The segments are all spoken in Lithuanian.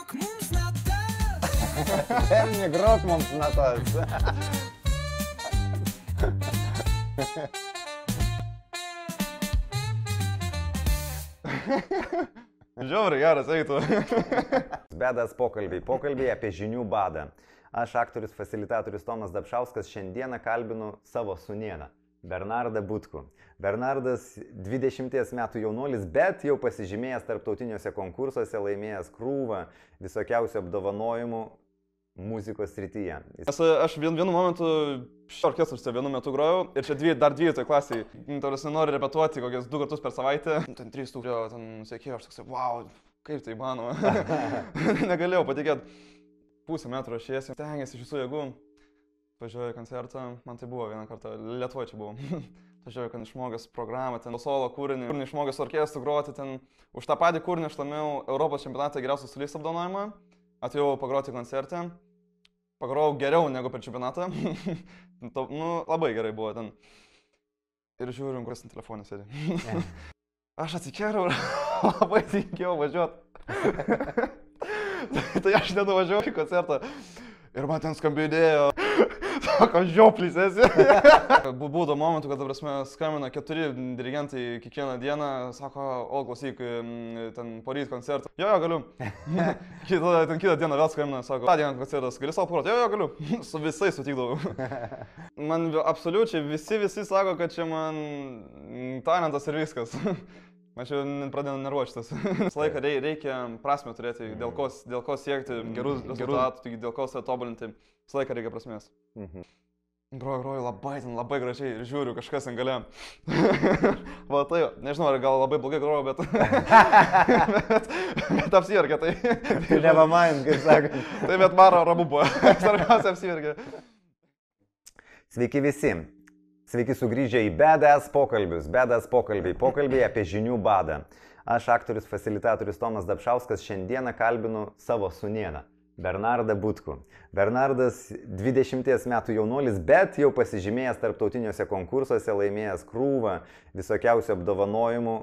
grok mums natas. Berni, grok mums natas. Žiauriai geras eitų. Bėdas pokalbiai apie žinių badą. Aš, aktorius facilitatorius Tomas Dapšauskas, šiandieną kalbinu savo sūnėną, Bernardą Butkų. Bernardas 20 metų jaunuolis, bet jau pasižymėjęs tarptautiniuose konkursuose, laimėjęs krūvą visokiausių apdovanojimų muzikos srityje. Aš vienu momentu orkestruose vienu metu grojau ir čia dar 12 klasiai. Tarsi noriu repetuoti kokias 2 kartus per savaitę. Ten 3 tūkstančių, ten sekėjau, aš toksai, wow, kaip tai įmanoma. Negalėjau patikėti. Pusę metrų aš ėsiu, stengiasi iš visų jėgų. Važiuoju į koncertą, man tai buvo vieną kartą, Lietuvoje čia buvau. Važiuoju, kad išmokęs programą, ten solo kūrinį, išmokęs orkestrų groti, ten už tą patį kūrinį aš laimėjau Europos čempionatą geriausios solistų apdovanojimą. Atėjau pagroti koncerte, pagrojau geriau negu per čempionatą. Labai gerai buvo ten. Ir žiūrim, kuris ant telefonė sėdi. Aš atsikėriau ir labai tikėjau važiuoti. Tai aš nenuvažiavau į koncertą ir man ten skambėjo, sako, žioplys esi. Būdavo momentų, kad, prasme, skambina 4 dirigentai kiekvieną dieną, sako, o klausyk, ten poryt koncertą. Jo, galiu. Kitą dieną vėl skambina, sako, tą dieną koncertas, gali savo pagroti? Jo, galiu. Su visais sutikdavau. Man absoliučiai visi sako, kad čia man talentas ir viskas. Man čia pradėjau nervuotis. Visą laiką reikia prasmę turėti, dėl ko siekti gerų rezultatų, dėl ko save tobulinti. Visą laiką reikia prasmės. Groju labai gražiai ir žiūriu, kažkas ten gale. Va tai, nežinau, ar gal labai blogai groju, bet apsiverkė tai. Tai nevamain, kaip sakant. Tai bet maro ramu buvo. Svarbiausia apsiverkė. Sveiki visi. Sveiki sugrįžę į Bėdas pokalbiai apie žinių badą. Aš, aktorius facilitatorius Tomas Dapšauskas, šiandieną kalbinu savo sūnėną, Bernardą Butkų. Bernardas 20 metų jaunuolis, bet jau pasižymėjęs tarptautiniuose konkursuose, laimėjęs krūvą visokiausių apdovanojimų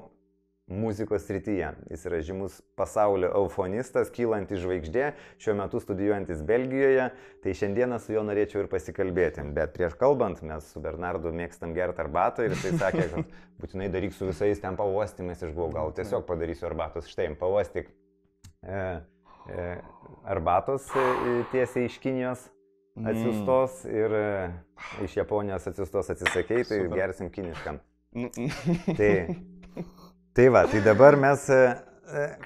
muzikos srityje. Jis yra žymus pasaulio eufonistas, kylantis žvaigždė, šiuo metu studijuojantis Belgijoje, tai šiandieną su juo norėčiau ir pasikalbėti. Bet prieš kalbant, mes su Bernardu mėgstam gerti arbatą ir jisai sakė, kad būtinai daryk su visais ten pavostymais, aš buvau, gal tiesiog padarysiu arbatos. Štai, pavostyk arbatos tiesiai iš Kinijos atsiustos ir iš Japonijos atsiustos atsisakei, tai gersim kiniškam. Tai va, tai dabar mes,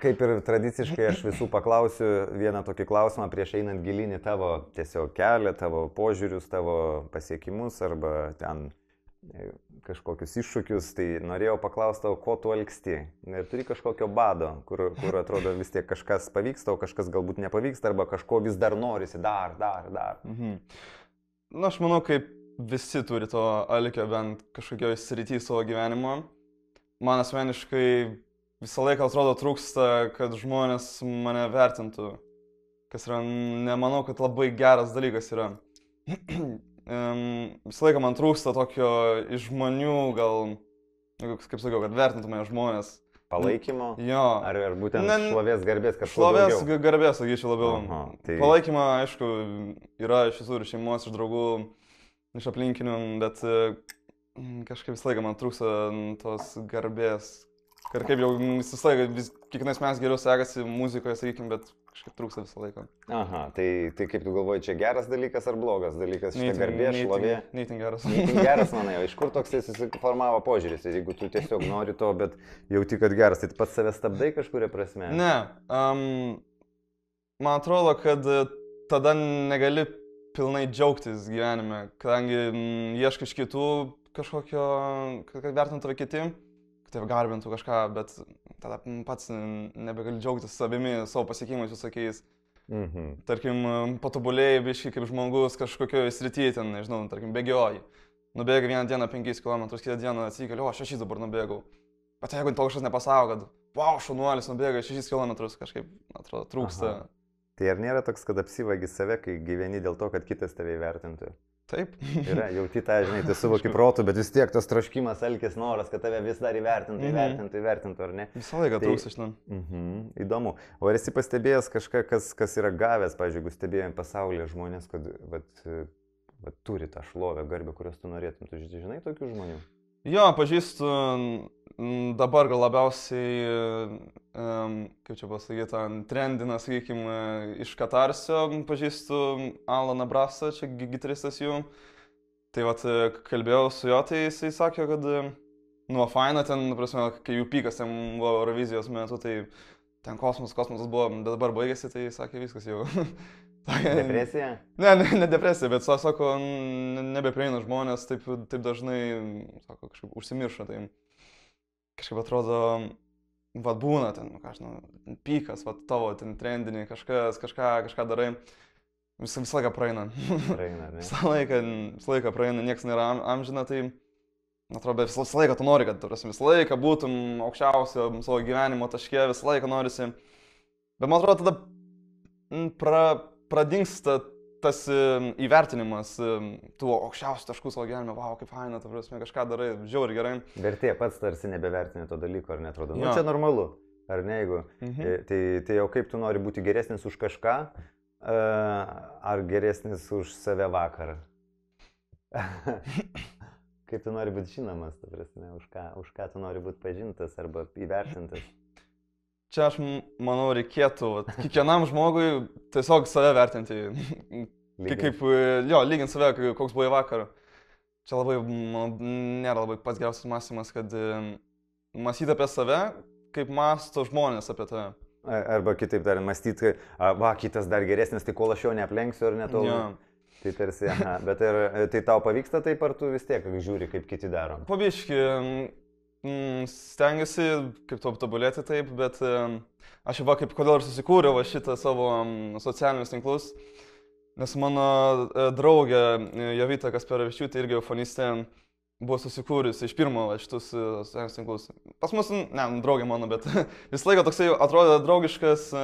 kaip ir tradiciškai, aš visų paklausiu vieną tokį klausimą prieš einant gilinį tavo tiesiog kelią, tavo požiūrius, tavo pasiekimus arba ten kažkokius iššūkius. Tai norėjau paklausti tavo, ko tu alksti. Ir turi kažkokio bado, kur atrodo vis tiek kažkas pavyksta, o kažkas galbūt nepavyksta, arba kažko vis dar norisi, dar. Na, aš manau, kaip visi turi to alkio bent kažkokio srity savo gyvenimo. Man asmeniškai visą laiką atrodo trūksta, kad žmonės mane vertintų, kas yra, nemanau, kad labai geras dalykas yra. Visą laiką man trūksta tokio iš žmonių, gal, kaip sakiau, kad vertintų mane žmonės. Palaikymo? Jo. Ar būtent šlovės garbės, kad šlovės garbės, sakyčiau, labiau. Tai... Palaikymą, aišku, yra iš visur, iš šeimos, iš draugų, iš aplinkinių, bet... Kažkaip visą laiką man trūksta tos garbės. Ir kaip jau visą laiką, kiekvienais mes geriau sekasi muzikoje, sakykim, bet kažkaip trūksta visą laiką. Aha, tai kaip tu galvoji, čia geras dalykas ar blogas dalykas? Šitą garbė, šlovė? Neįtin geras. Neįtin geras, manai, o iš kur toks susiformavo požiūris? Jeigu tu tiesiog nori to, bet jauti, kad geras, tai tu pats save stabdai kažkuria prasme? Ne. Man atrodo, kad tada negali pilnai džiaugtis gyvenime, kadangi ieškai iš kitų kažkokio, kad vertintų tave kiti, kad tave garbintų kažką, bet tada pats nebegali džiaugtis savimi, savo pasiekimais visokiais. Tarkim, patobulėjai biškai kaip žmogus kažkokioje srityje, ten, nežinau, tarkim, bėgioji. Nubėgai vieną dieną 5 km, kitą dieną atsikeliu, o 6 dabar nubėgau. Bet jeigu tau kažkas nepasako, kad, wow, šaunuolis nubėgai 6 km, kažkaip, atrodo, trūksta. Tai ar nėra toks, kad apsivagi save, kai gyveni dėl to, kad kitas tave įvertintų? Taip. Yra, jauti tą, žinai, tai suvoki protų, bet vis tiek tas troškimas, alkis, noras, kad tave vis dar įvertintų, ar ne? Visą laiką trūksta šitam. Įdomu. O ar esi pastebėjęs kažką, kas yra gavęs, pavyzdžiui, jeigu stebėjom pasaulyje žmonės, kad vat, turi tą šlovę, garbę, kurios tu norėtum, tu žinai tokių žmonių? Jo, pažįstu dabar gal labiausiai, kaip čia pasakyti, trendiną, sakykime, iš Katarsio, pažįstu Alaną Brasą, čia gitaristas jų. Tai vat, kalbėjau su juo, tai jisai sakė, kad, faina ten, prasme, kai jų pykas ten buvo Eurovizijos metu, tai ten kosmosas buvo, bet dabar baigėsi, tai sakė viskas jau. Depresija? Ne depresija, bet sako, nebeprieina žmonės, taip dažnai, sako, kažkaip užsimiršo, tai kažkaip atrodo, vat būna ten, ką aš žinau, pykas, vat tavo, ten trendiniai, kažką darai, visą laiką praeina. Praeina, ne? Visą laiką praeina, niekas nėra amžina, tai atrodo, visą laiką tu nori, kad visą laiką būtum aukščiausio savo gyvenimo taške, visą laiką norisi, bet man atrodo, tada pradingsta tas įvertinimas tų aukščiausių taškų savo gyvenime, wow, kaip faina, ta prasme, kažką darai, žiauriai gerai. Vertė pats tarsi nebevertini to dalyko, ar netrodo? Nu, čia normalu, ar ne, jeigu. Tai jau kaip tu nori būti geresnis už kažką, ar geresnis už save vakarą? Kaip tu nori būti žinomas, ta prasme, už ką tu nori būti pažintas arba įvertintas? Čia aš manau reikėtų kiekvienam žmogui tiesiog save vertinti, lyginti save, koks buvai vakar. Čia labai, nėra labai pats geriausias mąstymas, kad mąstyti apie save, kaip mąsto žmonės apie tave. Arba kitaip tariant, mąstyti, kitas dar geresnis, tai kol aš jo neaplenksiu ar netolu. Tai tarsi, bet tai tau pavyksta taip, ar tu vis tiek žiūri, kaip kiti daro? Pabiški. Stengiuosi kaip tobulėti taip, bet aš jau kodėl ir susikūriau šitą savo socialinius tinklus, nes mano draugė Jovita Kasperavičiūtė, irgi eufonistė, buvo susikūrusi iš pirmo šitus socialinius tinklus. Pas mus, draugė mano, bet visą laiką toksai atrodė draugiškas,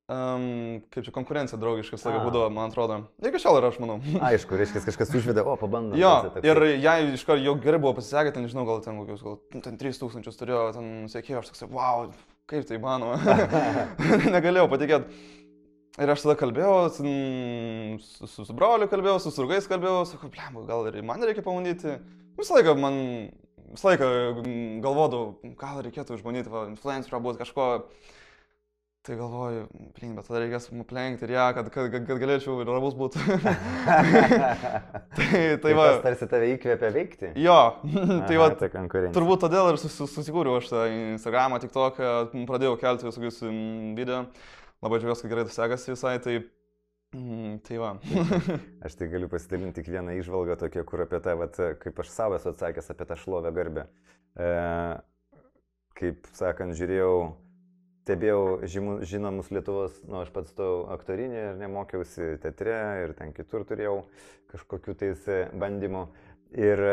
kaip čia konkurencija draugiškas laikas būdavo, man atrodo. Iki šiol ir aš manau. Aišku, reiškia, kažkas užvedė, pabandom. Jo, ir jai iš karto jau gerai buvo pasisekę, ten nežinau, gal ten 3000 turėjo, ten sekėjo, aš toksai, wow, kaip tai manoma. Negalėjau patikėti. Ir aš tada kalbėjau, su broliu kalbėjau, su draugais kalbėjau, sakau, gal ir man reikia pamandyti. Visą laiką galvodavau, gal reikėtų išbandyti, influencerio būti kažko. Tai galvoju, bet tada reikės aplenkti ir kad galėčiau ir rabus būti. tai va. Tas tarsi tave įkvėpia veikti? Jo, tai va, turbūt todėl ir susikūriau aš tą Instagramą, TikToką, pradėjau kelti visokius video. Labai džiaugiuosi, kad gerai sekasi visai, tai va. Aš tai galiu pasidalinti tik vieną įžvalgą tokia, kur apie tą, kaip aš savo esu atsakęs apie tą šlovę garbę. Kaip sakant, stebėjau žinomus Lietuvos, aš pats stojau aktorinį ir nemokiausi teatre ir ten kitur turėjau kažkokių tais bandymų. Ir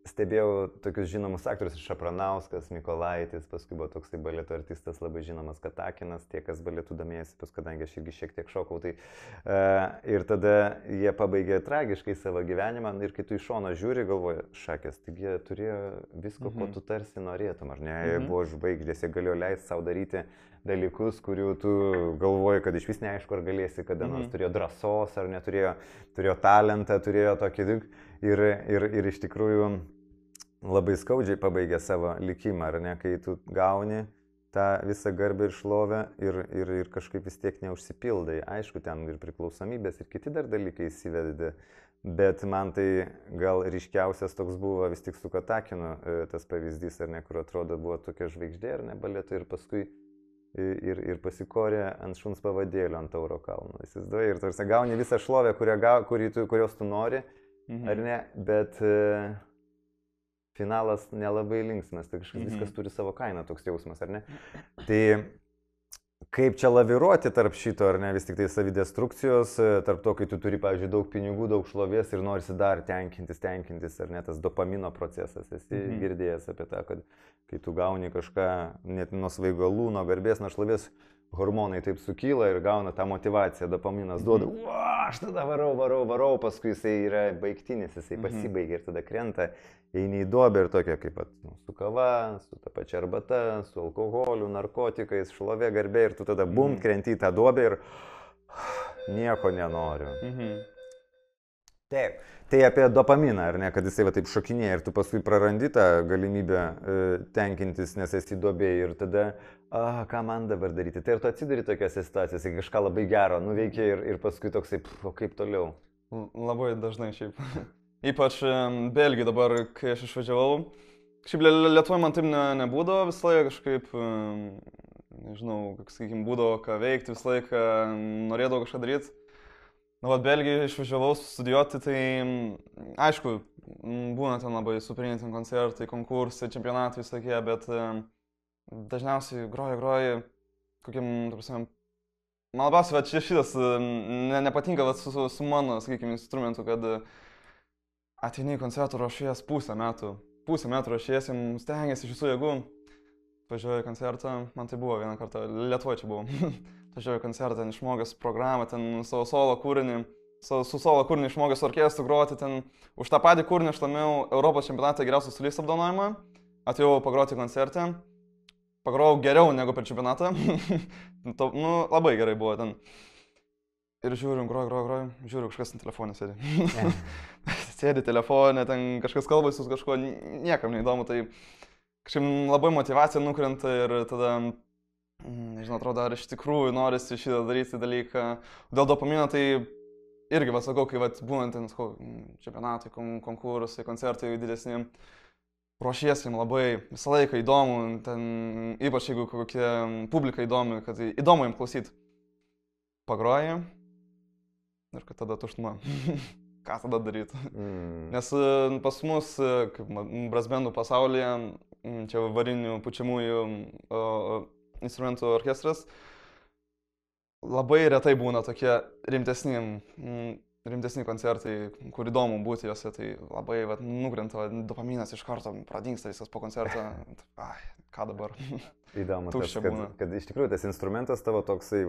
stebėjau tokius žinomus aktorius, Šapranauskas, Mykolaitis, paskui buvo toksai baleto artistas labai žinomas Katakinas, tie, kas baletų domėjasi, kadangi aš irgi šiek tiek šokau. Ir tada jie pabaigė tragiškai savo gyvenimą ir kai tu iš šono žiūri, galvoji, šakės, taigi jie turėjo visko, ko tu tarsi norėtum, ar ne? Jie buvo žvaigždės, jie galėjo leisti savo daryti dalykus, kurių tu galvoji, kad iš vis neaišku, ar galėsi, kada nors turėjo drąsos, ar neturėjo, turėjo talentą, turėjo tokį daug. Ir iš tikrųjų labai skaudžiai pabaigė savo likimą, ar ne, kai tu gauni tą visą garbę ir šlovę ir kažkaip vis tiek neužsipildai. Aišku, ten ir priklausomybės, ir kiti dar dalykai įsivedė, bet man tai gal ryškiausias toks buvo vis tik su Katakinu tas pavyzdys, ar ne, kur atrodo buvo tokia žvaigždė, ar ne, baleto, ir paskui ir pasikorė ant šuns pavadėlio ant Tauro kalno. Įsivaizduoji, ir tarsi gauni visą šlovę, kurios tu nori, ar ne, bet finalas nelabai linksmas, tai kažkas viskas turi savo kainą, toks jausmas, ar ne? Tai kaip čia laviruoti tarp šito, ar ne, vis tik tai savidestrukcijos, tarp to, kai tu turi, pavyzdžiui, daug pinigų, daug šlovės ir norisi dar tenkintis, ar ne, tas dopamino procesas, esi girdėjęs apie tą, kad kai tu gauni kažką net nuo svaigalų, nuo garbės, nuo šlovės, hormonai taip sukyla ir gauna tą motivaciją, dopaminas duoda, aš tada varau, paskui jisai yra baigtinis, jisai pasibaigia ir tada krenta, eini į duobę ir tokia kaip su kava, su ta pačia arbata, su alkoholiu, narkotikais, šlovė, garbė ir tu tada bum, krenti į tą duobę ir nieko nenoriu. Taip, tai apie dopaminą, ar ne, kad jisai va taip šokinėja ir tu paskui prarandi tą galimybę tenkintis, nes esi duobėje ir tada, ką man dabar daryti. Tai ir tu atsiduri tokiose situacijose, kai kažką labai gero nuveikė ir paskui toksai, o kaip toliau. Labai dažnai šiaip. Ypač Belgijai dabar, kai aš išvažiavau. Šiaip Lietuvoje man taip nebūdavo visą laiką kažkaip, nežinau, sakykim, būdavo ką veikti, visą laiką norėdavau kažką daryti. Nu, Belgijai išvažiavau studijuoti, tai aišku, būna ten labai superiniai ten koncertai, konkursai, čempionatai visokie, bet dažniausiai groji, kokiam, ta prasme, man labiausiai šitas nepatinka su mano, sakykime, instrumentu, kad ateini į koncertų ruošies pusę metų ruošiesi, stengiasi iš visų jėgų, važiuoju į koncertą, man tai buvo vieną kartą, Lietuvoje čia buvau. Važiuoju į koncertą, ten išmokęs programą, ten savo solo kūrinį, su solo kūrinį išmokęs orkestrų groti, ten už tą patį kūrinį aš laimėjau Europos čempionatą geriausios solistės apdovanojimą, atėjau pagroti koncertą, pagrojau geriau negu per čempionatą, nu, labai gerai buvo ten. Ir žiūriu, groju, žiūriu, kažkas ant telefonė sėdi. Sėdi telefonė, ten kažkas kalbasi su kažkuo, niekam neįdomu, tai kažkaip labai motivacija nukrenta ir tada... Nežinau, atrodo, ar iš tikrųjų norisi šitą daryti dalyką. Dėl dopamino tai irgi, sakau, kai būnant ten čempionatai, konkursai, koncertai didesni, ruošiesi labai, visą laiką įdomu, ten, ypač jeigu kokia publika įdomi, kad įdomu jiems klausyti. Pagroji ir kad tada tuštuma. Ką tada daryti? Nes pas mus, kaip brasbendų pasaulyje, čia varinių pučiamųjų instrumentų orkestras, labai retai būna tokie rimtesni koncertai, kur įdomu būti juose, tai labai nukrenta dopaminas iš karto, pradingsta viskas po koncerto, ką dabar. Įdomu, kad iš tikrųjų tas instrumentas tavo toksai,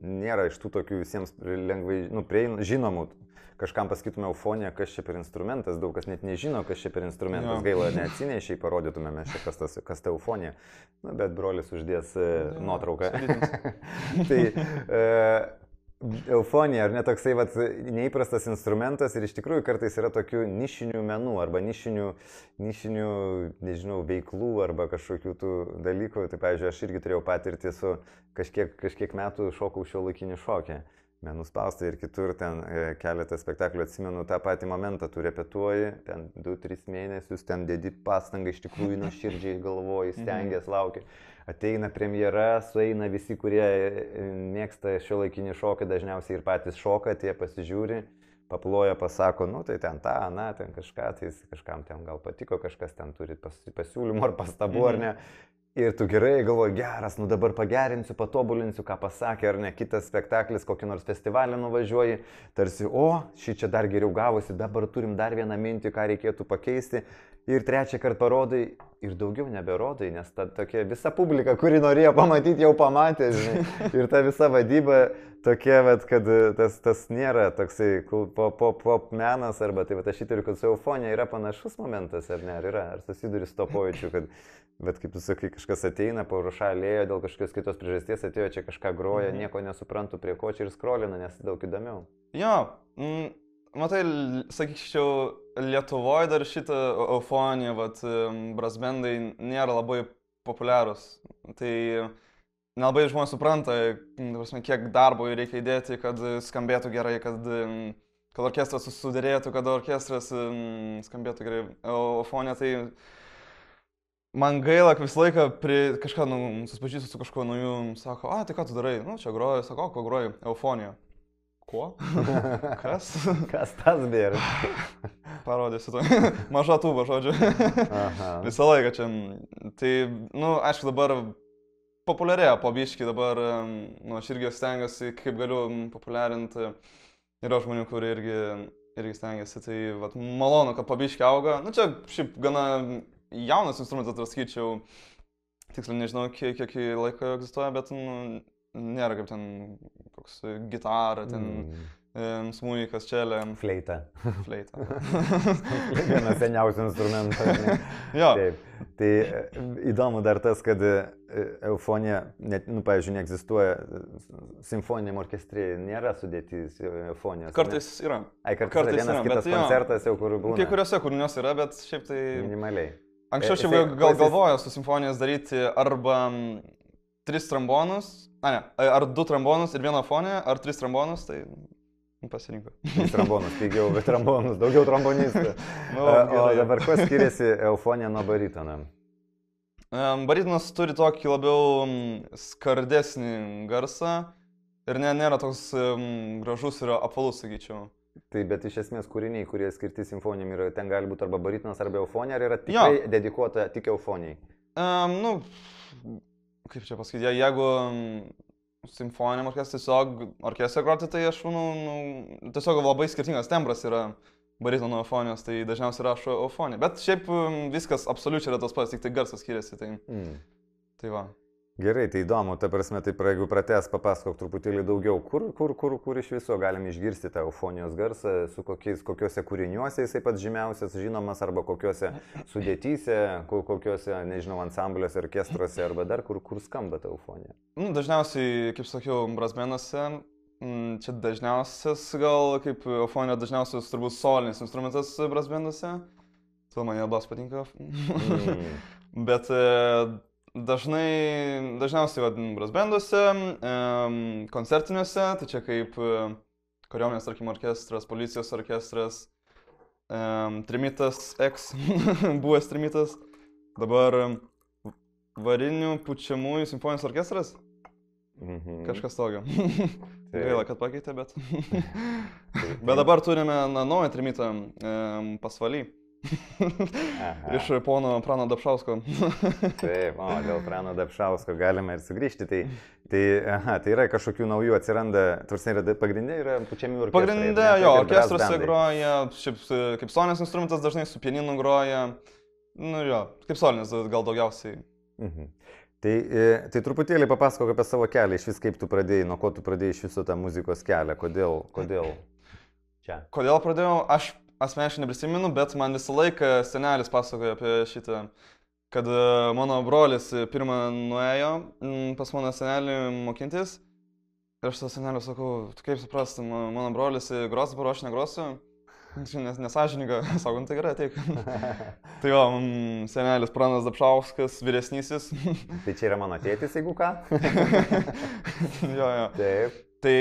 nėra iš tų tokių visiems lengvai, žinomų. Kažkam pasakytume eufonija, kas čia per instrumentas, daug kas net nežino, kas čia per instrumentas, gaila neatsinešiai, parodytume mes čia, kas ta eufonija. Bet brolis uždės nuotrauką. Tai eufonija, ar ne toksai neįprastas instrumentas ir iš tikrųjų kartais yra tokių nišinių menų arba nišinių, nežinau, veiklų arba kažkokių tų dalykų. Tai, pavyzdžiui, aš irgi turėjau patirtį su kažkiek metų šokau šiuolaikinį šokį. Menų spaustai ir kitur, ten keletą spektaklių atsimenu tą patį momentą, tu repetuoji, ten 2-3 mėnesius, ten dedi pastangą, iš tikrųjų nuoširdžiai galvoji, stengiasi, lauki. Ateina premjera, sueina visi, kurie mėgsta šiuolaikinį šokį, dažniausiai ir patys šoka, tie pasižiūri, paploja, pasako, tai ten tą, ten kažką, tai kažkam ten gal patiko, kažkas ten turi pasiūlymų ar pastabų, ar ne. Ir tu gerai galvoji, geras, dabar pagerinsiu, patobulinsiu, ką pasakė, ar ne, kitas spektaklis, kokį nors festivalį nuvažiuoji, tarsi, šį čia dar geriau gavosi, dabar turim dar vieną mintį, ką reikėtų pakeisti. Ir trečią kartą parodai ir daugiau neberodai, nes ta tokia visa publika, kuri norėjo pamatyti, jau pamatė, žinai. Ir ta visa vadyba tokia, kad tas nėra toksai pop menas, arba tai aš įtariu, kad su eufonija yra panašus momentas, ar ne, ar yra, ar susiduri su to pojūčiu, kad, bet kaip tu sakai, kažkas ateina, paurušą lėjo, dėl kažkokios kitos priežasties atėjo čia kažką groja, nieko nesuprantu prie ko čia ir skrolina, nes daug įdomiau. Jo, matai, sakyčiau, Lietuvoje dar šitą eufoniją, brasbendai nėra labai populiarūs. Tai nelabai žmonės supranta, kiek darbo reikia įdėti, kad skambėtų gerai, kad orkestras susidėrėtų, kad orkestras skambėtų gerai. Eufonija tai man gaila, kad visą laiką kažką susipažįstu su kažkuo nauju, sako, tai ką tu darai? Čia groju, sako, ko groju? Eufonija. Ko? Kas? Kas tas bėra? Parodysiu to. Maža tūba, žodžiu. Visą laiką čia. Tai, aišku, dabar populiarėja po biškį, dabar aš irgi stengiuosi, kaip galiu populiarinti. Yra žmonių, kurie irgi stengiasi. Tai malonu, kad po biškį auga. Čia šiaip gana jaunas instrumentas, sakyčiau. Tiksliai nežinau, kiek laiko egzistuoja, bet nėra kaip ten koks gitara, ten smuikas, čelė. Fleita. Fleita. Vienas seniausių instrumentų. Jo. Taip. Tai įdomu dar tas, kad eufonija, net, pavyzdžiui, neegzistuoja simfoniniam orkestrė, nėra sudėtis eufonijos. Kartais yra. Kartais vienas kitas koncertas jau kur būna. Kai kuriuose kūriniuose yra, bet šiaip tai... Minimaliai. Anksčiau šiaip galvoju su simfonijas daryti arba 3 trombonus, ar 2 trombonus ir 1 eufonija, ar 3 trombonus, tai pasirinko. 3 trombonus, pigiau, bet trombonus, daugiau trombonistų. O dabar kuo skiriasi eufonija nuo baritono? Baritonas turi tokį labiau skardesnį garsą ir nėra toks gražus ir apvalus, sakyčiau. Tai bet iš esmės kūriniai, kurie skirti simfonijom, yra, ten gali būti arba baritonas, arba eufonija, ar yra tikrai dedikuota tik eufonijai? Kaip čia pasakyti, jeigu simfoniniam orkestrui tiesiog orkestrą groti, tai aš manau, tiesiog labai skirtingas tembras yra baritono eufonijos, tai dažniausiai rašo eufoniją. Bet šiaip viskas absoliučiai yra tas pats, tik tai garsas skiriasi. Tai va. Gerai, tai įdomu, ta prasme, tai jeigu pratęs, papasakok truputėlį daugiau, kur iš viso galime išgirsti tą eufonijos garsą, su kokiuose kūriniuose jisai pats žymiausias žinomas, arba kokiuose sudėtyse, kokiuose, nežinau, ansambliuose, orkestruose, arba dar kur skamba ta eufonija. Dažniausiai, kaip sakiau, brasbenuose, čia dažniausias gal, kaip eufonija dažniausias turbūt solinis instrumentas brasbenuose, tai man jabas patinka. Bet dažniausiai vadinu brasbenduose, koncertiniuose, tai čia kaip kariuomenės, tarkim, orkestras, policijos orkestras, trimitas X, buvęs trimitas, dabar varinių pučiamųjų simfonijos orkestras, kažkas tokio. Gaila, kad pakeitė, bet... Bet dabar turime naują trimitą pasvaly. Iš pono Prano Dapšausko. Taip, dėl Prano Dapšausko galime ir sugrįžti. Tai yra kažkokių naujų atsiranda, pagrindė yra pučiami orkestrai. Pagrindė, jo, orkestruose groja, šiaip kaip solinis instrumentas dažnai su pianinu groja. Nu jo, kaip solinis gal daugiausiai. Tai truputėlį papasakok apie savo kelią, iš vis kaip tu pradėjai, nuo ko tu pradėjai iš viso tą muzikos kelią, kodėl čia? Kodėl pradėjau? Aš asmeniškai neprisimenu, bet man visą laiką senelis pasakojo apie šitą, kad mano brolis pirmą nuėjo pas mano senelį mokintis. Ir aš tą senelį sakau, tu kaip suprasti, mano brolis gros, dabar aš negrosiu. Nesažininga, sakau, tai gerai, ateik. Tai jo, senelis Pranas Dapšauskas, vyresnysis. Tai čia yra mano tėtis, jeigu ką? Jo. Taip. Tai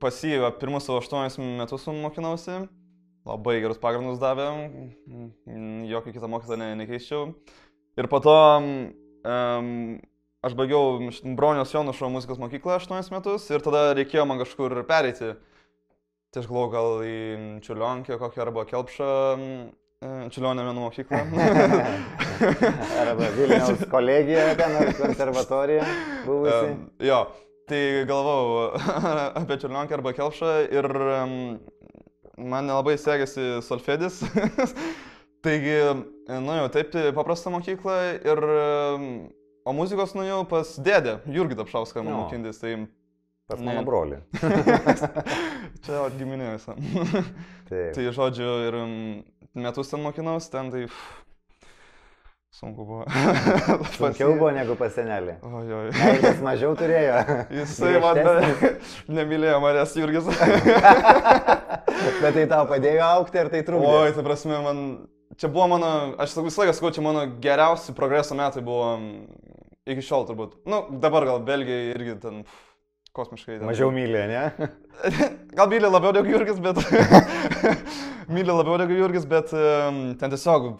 pas jį pirmus savo 8 metus mokinausi. Labai gerus pagrindus davė, jokį kitą mokytą nekeiščiau. Ir po to aš baigiau Broniaus Jonušo muzikos mokyklą 8 metus ir tada reikėjo man kažkur pereiti. Tai aš galvoju gal į Čiurlionkę kokią arba Kelpšą, Čiurlionio menų mokyklą. Arba Vilniaus kolegiją ten ar konservatoriją buvusi. Jo, tai galvojau apie Čiurlionkę arba Kelpšą ir man nelabai sekėsi solfedis, taigi nuėjau taip paprastą mokyklą o muzikos nuėjau pas dėdę, Jurgį Dapšauską mokintis, tai... Pas mano brolį. Čia giminė visą. Tai žodžiu ir metus ten mokinaus, ten tai... Sunku buvo. Sunkiau buvo negu pas senelį. Ojoj. Jis mažiau turėjo. Jisai man nemylėjo manęs Jurgis. Bet tai tau padėjo aukti ir tai trukdė? Oi, tai prasme, čia buvo mano, aš visą laiką sakau, čia mano geriausi progreso metai buvo iki šiol turbūt. Nu, dabar gal Belgija irgi ten kosmiškai. Mažiau mylė, ne? Gal mylė labiau negu Jurgis, bet... Mylė labiau negu Jurgis, bet ten tiesiog...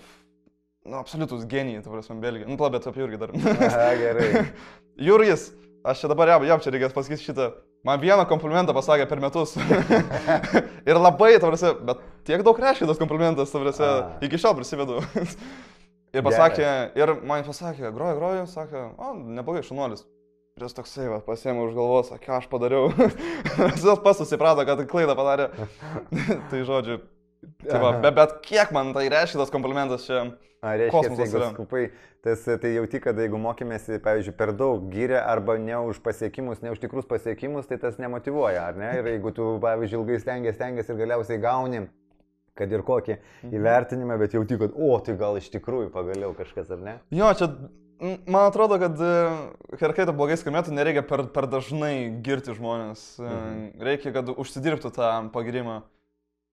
Nu, absoliutus genijai, ta prasme, Belgija. Nu, bet apie Jurgį dar. Aha, gerai. Jurgis, aš čia dabar jam čia reikės pasakyti šitą. Man vieną komplimentą pasakė per metus. Ir labai, ta prasme, bet tiek daug reiškia tas komplimentas, ta prasme, iki šiol prisivedu. Ir pasakė, ir man pasakė, groju, sakė, neblogai, šunuolis. Ir jis toksai, pasiėmė už galvos, sakė, aš padariau. Jis pats susiprato, kad klaidą padarė. Tai žodžiu. Tai va, bet kiek man tai reiškia tas komplimentas čia? Reiškia, Kosmosas jeigu yra. skupai, tai jauti, kad jeigu mokėmėsi, pavyzdžiui, per daug gyrė arba ne už pasiekimus, ne už tikrus pasiekimus, tai tas nemotyvuoja, ar ne? Ir jeigu tu, pavyzdžiui, ilgai stengiasi ir galiausiai gauni, kad ir kokį įvertinimą, bet jauti, kad, tai gal iš tikrųjų pagaliau kažkas, ar ne? Jo, čia, man atrodo, kad kai tai blogai skambėtų, nereikia per dažnai girti žmonės. Reikia, kad užsidirbtų tą pagirimą.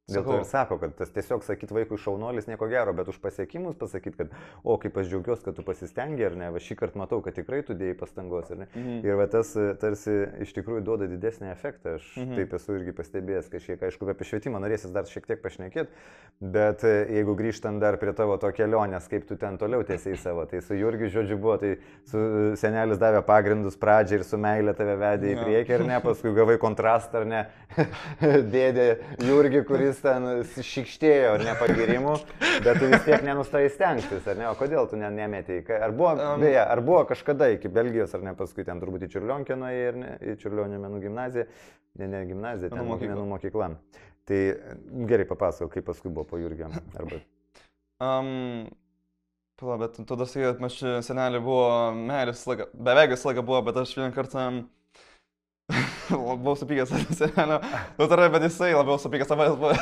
Dėl to ir sako, kad tas tiesiog sakyt vaikui šaunuolis nieko gero, bet už pasiekimus pasakyti, kad, kaip aš džiaugiuosi, kad tu pasistengi, ar ne, va šį kartą matau, kad tikrai tu dėjai pastangos, ar ne. Ir va tas tarsi iš tikrųjų duoda didesnį efektą, aš taip esu irgi pastebėjęs kažkiek, aišku, apie švietimą norėsis dar šiek tiek pašnekėti, bet jeigu grįžtant dar prie tavo to kelionės, kaip tu ten toliau tiesiai savo, tai su Jurgiu, žodžiu, buvo, tai su senelis davė pagrindus pradžiai ir su meilė tave vedė į priekį, ar ne, paskui gavai kontrastą, ar ne, dėdė Jurgi, kuris ten šikštėjo, ar ne, pagirimų, bet tu vis tiek nenustojai stengtis, ar ne, o kodėl tu nemėtei? Ar buvo kažkada iki Belgijos, ar ne, paskui ten turbūt į Čiurlionkę nuėjai, ar ne, į Čiurlionio menų gimnaziją, ne gimnaziją, ten menų mokykla. Tai gerai papasakok, kaip paskui buvo po Jurgio, arba... Bet tu dar sakai, kad mes senelį buvo meilės laiką, beveik visą laiką buvo, bet aš vieną kartą buvau supykęs senelio, bet jisai labiau supykęs savęs buvo.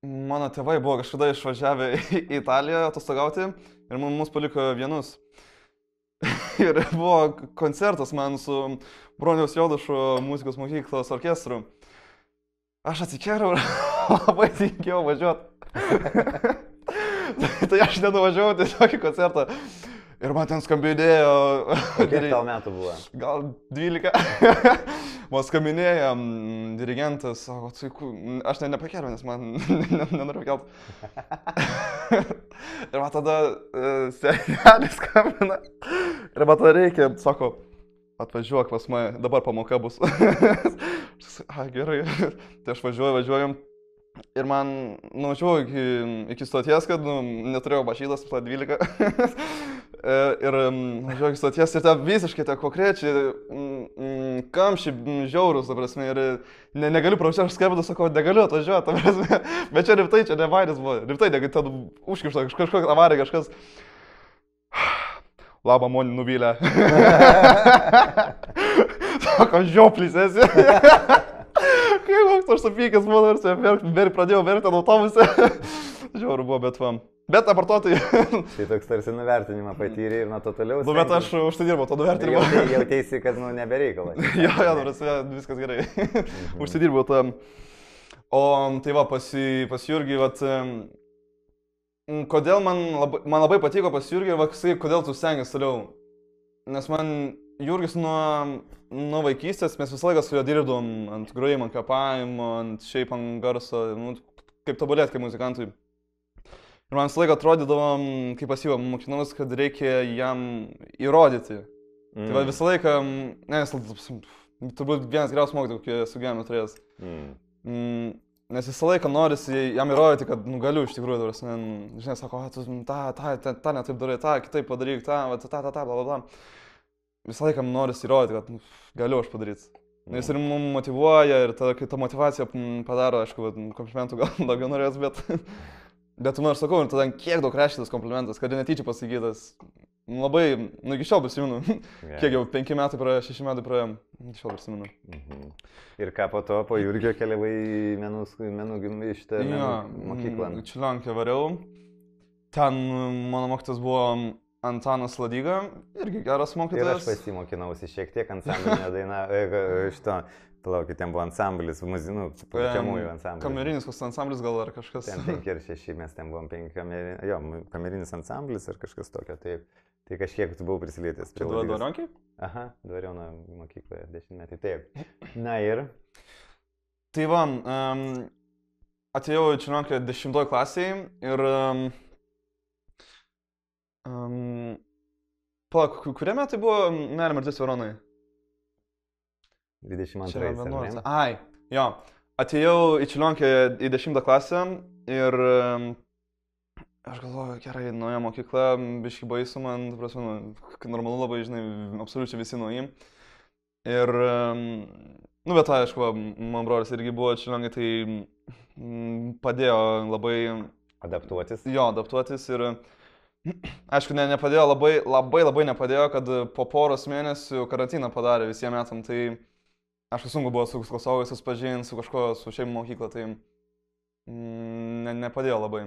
Mano tėvai buvo kažkada išvažiavę į Italiją atostogauti ir mus paliko vienus. Ir buvo koncertas man su Broniaus Jodušo muzikos mokyklos orkestru. Aš atsikėriau ir labai tikėjau važiuoti. Tai aš nenuvažiavau tiesiog į koncertą. Ir man ten skambinėjo... Kiek tau metų buvo? Gal 12. Man skambinėjo dirigentas, sako, aš nepakėliau, nes man nenoriu kelt. Ir man tada senelis skambina. Ir man tada reikia, sako, atvažiuok pas mane, dabar pamoka bus. Gerai. Tai aš važiuojam. Ir man nuvažiavau iki stoties, kad neturėjau mašynas, 12. Ir važiavau iki stoties ir ten visiškai ten konkrečiai kamščiai žiaurus, ta prasme, ir negaliu pravažiuoti, aš skambinu, sakau, negaliu atvažiuoti, ta prasme, bet čia rimtai, čia ne vairis buvo, rimtai, ten užkišta kažkokia avarija, kažkas. Labą monį nuvylę. Sako, žioplis esi. Kaip aš supykęs buvau, ir pradėjau verkti ant autobuse. Žiauru buvo, bet va. Bet apartuotojai. Tai toks tarsi nuvertinimą patyrė ir nuo to toliau. Nu, bet aš užsidirbau to nuvertinimo. Jautėsi, kad nebereikalas. Jo, viskas gerai. Užsidirbau tą. O tai va, pas Jurgį, kodėl man labai patiko pas Jurgį, kodėl tu stengiasi toliau. Nes man Jurgis nuo vaikystės, mes visą laiką su juo dirbdom ant grojimo, ant kvėpavimo, ant garso, kaip tobulėti kaip muzikantui. Ir man visą laiką atrodydavom, kaip pas jį mokinamės, kad reikia jam įrodyti. Tai visą laiką, turbūt vienas geriausias mokytojų, kokį esu gyvenime turėjęs. Nes visą laiką norisi jam įrodyti, kad galiu iš tikrųjų, žinai, sako, tu tą netaip darai, tą kitaip padaryk, tą, bla bla bla. Visą laiką norisi įrodyti, kad galiu aš padaryti. Jis ir mums motivuoja ir kai ta motivacija padaro, aišku, komplimentų gal daugiau norės, bet tu nors sakau, ir tada kiek daug reiškia tas komplimentas, kad netyčia pasakytas. Labai, iki šiol prisimenu, kiek jau 5 metai praėjo, 6 metai praėjo, iki šiol prisimenu. Ir ką po to, po Jurgio keliavai į menų šitą mokyklą? Čiurlionkę variau. Ten mano mokytas buvo Antanas Ladyga, irgi geras mokytojas. Ir aš pasimokinausi šiek tiek ansamblinę dainą, šito, palaukit, ten buvo ansamblis, pučiamųjų ansamblis. Kamerinis ansamblis gal ar kažkas. Ten 5 ir 6, mes ten buvom 5 kamerinis ansamblis ar kažkas tokio, tai kažkiek tu buvau prisilietęs. Čia Dvarionkiai? Aha, Dvariono mokykloje 10 metai, taip. Na ir? Tai va, atėjau į Čiurlionkę 10 klasėje ir... Palauk, kurie metai buvo Meilė mirtis Veronai? 22. Ai, jo. Atėjau į Čiurlionkę į 10 klasę ir aš galvoju, gerai, nauja mokykla, biški baisu man, prasme, normalu labai, žinai, absoliučiai visi nauji. Ir, nu, bet aišku, va, man brolis irgi buvo čiurlionkai, tai padėjo labai Adaptuotis. jo adaptuotis ir, aišku, nepadėjo labai nepadėjo, kad po poros mėnesių karantiną padarė visiems metam, tai aišku, sunku buvo su klasiokais susipažinti, su kažko, su šeimų mokykla, tai nepadėjo labai.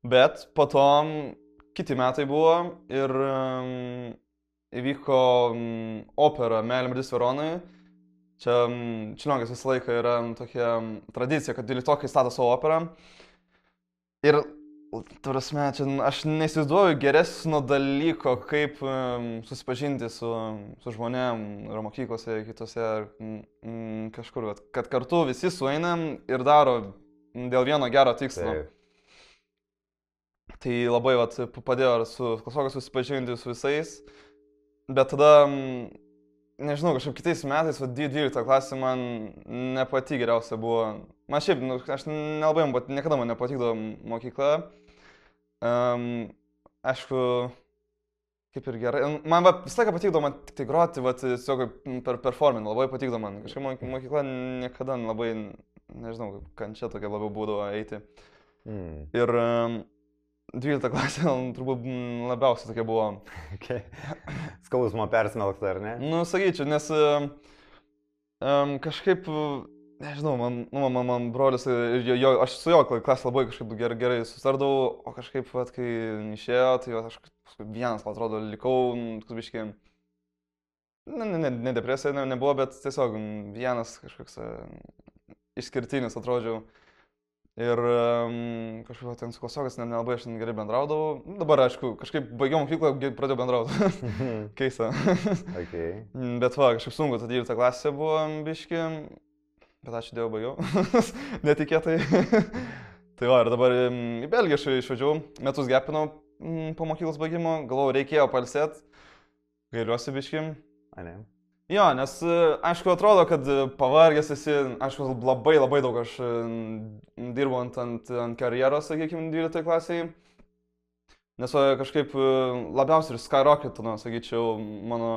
Bet po to kiti metai buvo ir įvyko opera Meilė mirtis Veronai. Čia čiurlionkas visą laiką yra tokia tradicija, kad 12-okai stato savo operą. Ir, prasme, čia aš neįsivaizduoju geresnio dalyko, kaip susipažinti su žmonėm, ar mokyklose, kitose, kažkur, kad kartu visi sueinam ir daro dėl vieno gero tikslo. Taip. Tai labai padėjo su klasiokas susipažinti su visais, bet tada, nežinau, kažkaip kitais metais, 12 klasė man ne pati geriausia buvo. Man šiaip, aš nelabai, niekada man nepatikdavo mokykla. Aišku, kaip ir gerai. Man visą laiką patikdavo man tik tai groti, tiesiog per performing, labai patikdavo man. Kažkaip mokykla niekada labai, nežinau, kančia tokia labiau būdavo eiti. Ir 12 klasė turbūt labiausiai tokia buvo. Okay. Skausmo persmelkta, ar ne? Nu, sakyčiau, nes kažkaip, nežinau, man brolis, aš su jo klasė labai kažkaip gerai susitardavau, o kažkaip, kai išėjo, tai aš vienas, atrodo, likau, biškai, ne depresija nebuvo, bet tiesiog vienas kažkoks išskirtinis atrodžiau. Ir kažkaip ten su klasiokas nelabai aš gerai bendraudavau. Dabar, aišku, kažkaip baigiau mokyklą, pradėjau bendrauti. Keista. Okay. Bet kažkaip sunku, ta 12 klasė buvo biški, bet ačiū Dievui baigiau. Netikėtai. Tai ir dabar į Belgiją išvažiavau, metus gepinau po mokyklos baigimo, galvojau, reikėjo pailsėti, gailiuosi biški. A, ne? Jo, nes, aišku, atrodo, kad pavargęs esi, aišku, labai daug aš dirbau ant karjeros, sakykime, 12 klasėje. Nes kažkaip labiausiai ir skyrocketino, sakyčiau, mano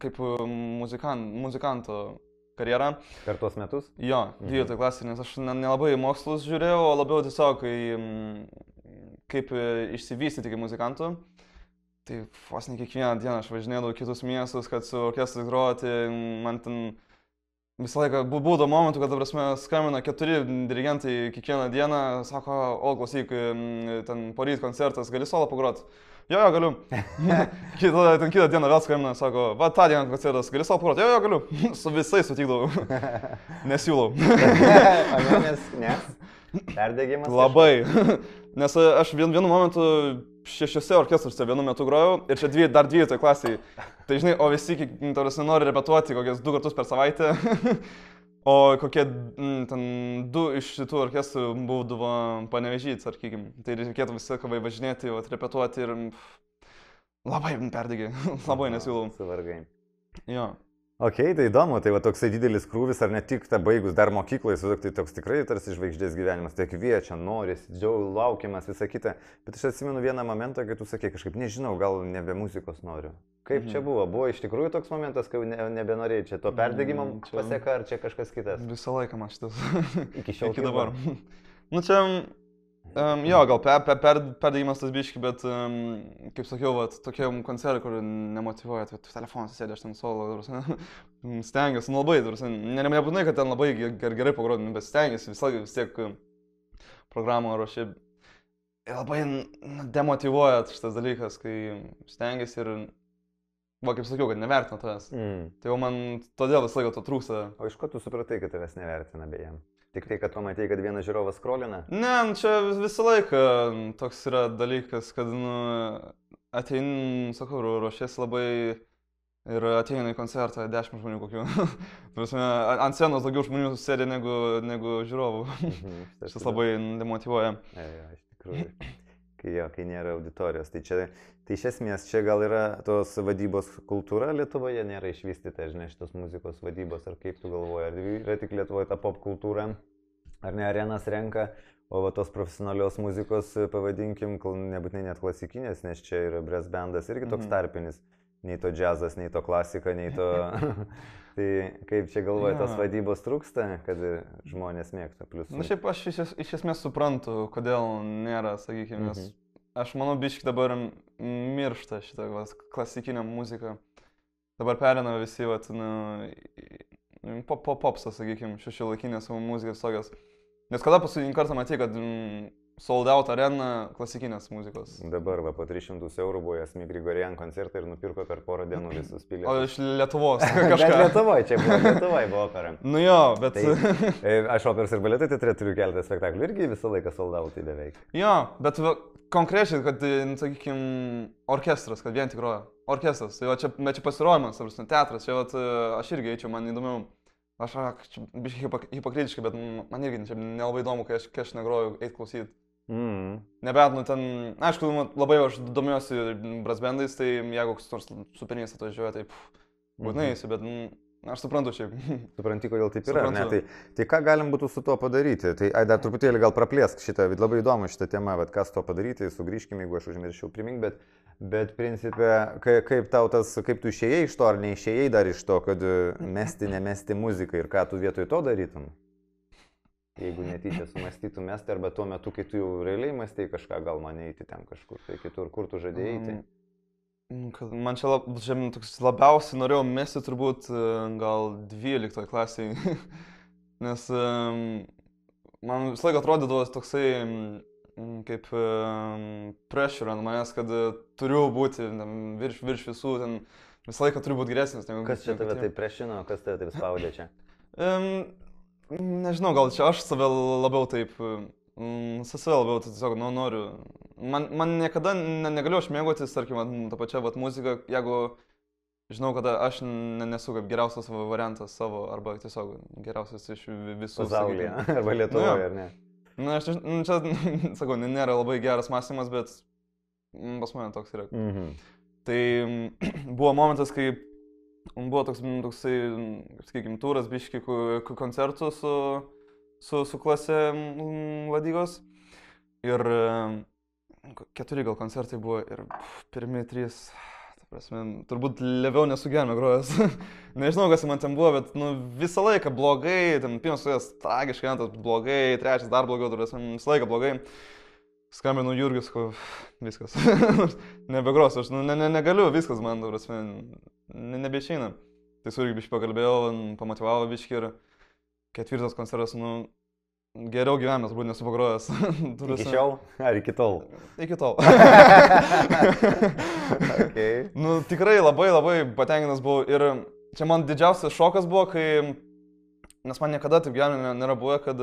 kaip muzikanto karjerą. Per tuos metus? Jo, 12 klasėje, nes aš nelabai mokslus žiūrėjau, o labiau tiesiog kaip išsivystyti kaip muzikantų. Tai vos ne kiekvieną dieną aš važinėdavau kitus miestus, kad su orkestrais groti, man ten visą laiką būdavo momentų, kad, prasme, skambina 4 dirigentai kiekvieną dieną, sako, o klausyk, ten poryt koncertas, gali solo pagroti? Jo, galiu. Kitą dieną vėl skambina, sako, va, tą dieną koncertas, gali solo pagroti? Jo, galiu. Su visais sutikdavau. Nesiūlau. Nes? Perdėgymas? Labai. Nes aš vienu momentu 6 orkestruose vienu metu grojau ir čia dar 12 klasėje. Tai žinai, o visi nori repetuoti kokias 2 kartus per savaitę. O kokie ten 2 iš šitų orkestrų būdavo Panevėžys, sakykim. Tai reikėtų visą kovai važinėti, repetuoti ir labai perdegė. Labai nesiūlau. Suvargai. Jo. Ok, tai įdomu, tai va toksai didelis krūvis, ar ne tik ta baigus dar mokyklai, tai toks tikrai tarsi žvaigždės gyvenimas, tai kviečia, noris, laukiamas, visa kita. Bet aš atsimenu vieną momentą, kai tu sakė kažkaip, nežinau, gal nebe muzikos noriu. Kaip čia buvo? Buvo iš tikrųjų toks momentas, kai nebenorėjai, čia to perdegimo paseka, ar čia kažkas kitas? Visą laiką man šitas. Iki šiol. Iki dabar. Nu čia, jo, gal perdegimas tas biški, bet, kaip sakiau, tokie koncertai, kur nemotyvuoja, telefonas sėdė, aš ten solo, stengiuosi, labai, nebūtinai, kad ten labai gerai pagroti, bet stengiuosi vis tiek programą ruošia. Labai demotyvuoja šitas dalykas, kai stengiuosi ir, kaip sakiau, kad nevertina tavęs. Tai jau man todėl visą laiką to trūksta. O iš ko tu supratai, kad tavęs nevertina beje? Tik tai, kad pamatei, kad vienas žiūrovas skrolina? Ne, čia visą laiką toks yra dalykas, kad ateini, sakau, ruošiesi labai ir ateini į koncertą 10 žmonių kokių. Ant scenos daugiau žmonių sėdė negu žiūrovų. Šis labai demotyvuoja. Iš tikrųjų, kai nėra auditorijos. Tai iš esmės čia gal yra tos vadybos kultūra Lietuvoje, nėra išvystyta, žinai, šitos muzikos vadybos, ar kaip tu galvoji, ar yra tik Lietuvoje ta pop kultūra, ar ne arenas renka, o va tos profesionalios muzikos, pavadinkim, nebūtinai net klasikinės, nes čia yra brass bandas irgi toks tarpinis. nei to džiazas, nei to klasika, nei to... Tai kaip čia galvoji, tos vadybos trūksta, kad žmonės mėgsta plius. Na šiaip aš iš esmės suprantu, kodėl nėra, sakykime, nes aš manau, biški dabar miršta šitą klasikinę muziką. Dabar perina visi, popsą, sakykime, šiuolaikinės muzikos tokios. Nes kada paskutinį kartą matė, kad sold out arena klasikinės muzikos. Dabar po 300 eurų buvo Asmik Grigorian koncertą ir nupirko per porą dienų visus bilietus. O iš Lietuvos kažką. Bet Lietuvoje, čia buvo Lietuvoje buvo opera. Nu jo, bet... Tai, aš operos ir baleto teatre turiu keletą spektaklių irgi visą laiką sold out tai beveik. Jo, bet konkrečiai, kad, sakykime, orkestras, kad vien tik groja. Orkestras, tai čia pasirodymas, teatras, čia aš irgi eičiau, man įdomiau. Aš biškai hipokritiškai, bet man irgi nelabai įdomu, kai aš negroju eit klausyti. Nebent, ten, aišku, labai aš domiuosi brassbandais, tai jeigu koks nors supernys atvažiuoja, tai būtinai eisiu, bet aš suprantu šiaip. Supranti, kodėl taip yra, ne? Tai ką galim būtų su tuo padaryti? Tai dar truputėlį gal praplėsk šitą, labai įdomu šitą temą, bet kas to padaryti, sugrįžkime, jeigu aš užmirščiau primink, bet principė, kaip tu išėjai iš to, ar neišėjai dar iš to, kad mesti, nemesti muziką ir ką tu vietoj to darytum? Jeigu netyčia sumastytum mesti, arba tuo metu, kai tu jau realiai mąstai kažką, gal man eiti ten kažkur, tai kitur, kur tu žadėjai eiti? Man čia labiausiai norėjau mesti turbūt gal 12 klasiai, nes man visą laiką atrodydavo toksai kaip pressure ant manęs, kad turiu būti virš visų, ten visą laiką turiu būti geresnis. Kas čia tave taip prešino, kas tave taip spaudė čia? Nežinau, gal čia aš save labiau taip, tiesiog noriu. Man niekada negaliu aš mėgautis, tarkim, tą pačią muziką, jeigu žinau, kad aš nesu kaip geriausias variantas savo, arba tiesiog geriausias iš visų. Pasaulyje, arba Lietuvoje, ar ne? Na, aš čia, sakau, nėra labai geras mąstymas, bet pas mane toks yra. Tai buvo momentas, kai buvo toksai, sakykime, turas biški koncertų su klase Ladygos. Ir 4 gal koncertai buvo ir pirmi 3, ta prasme, turbūt labiau nesu gyvenime grojęs. Nežinau, kas man ten buvo, bet visą laiką blogai, ten pirmas suės tragiškai, antras blogai, trečias dar blogiau, visą laiką blogai. Skambinu Jurgis, viskas. Nebegrosiu, aš negaliu, viskas man, nebeišeina. Tai su Jurgiu biškai pakalbėjau, pamotivavo biškai ir 4 koncertas, geriau gyvenimas, turbūt nesu pagrojęs. Iki šiol ar iki tol? Iki tol. Okay. Tikrai labai patenkinęs buvau ir čia man didžiausias šokas buvo, nes man niekada taip gyvenime nėra buvę, kad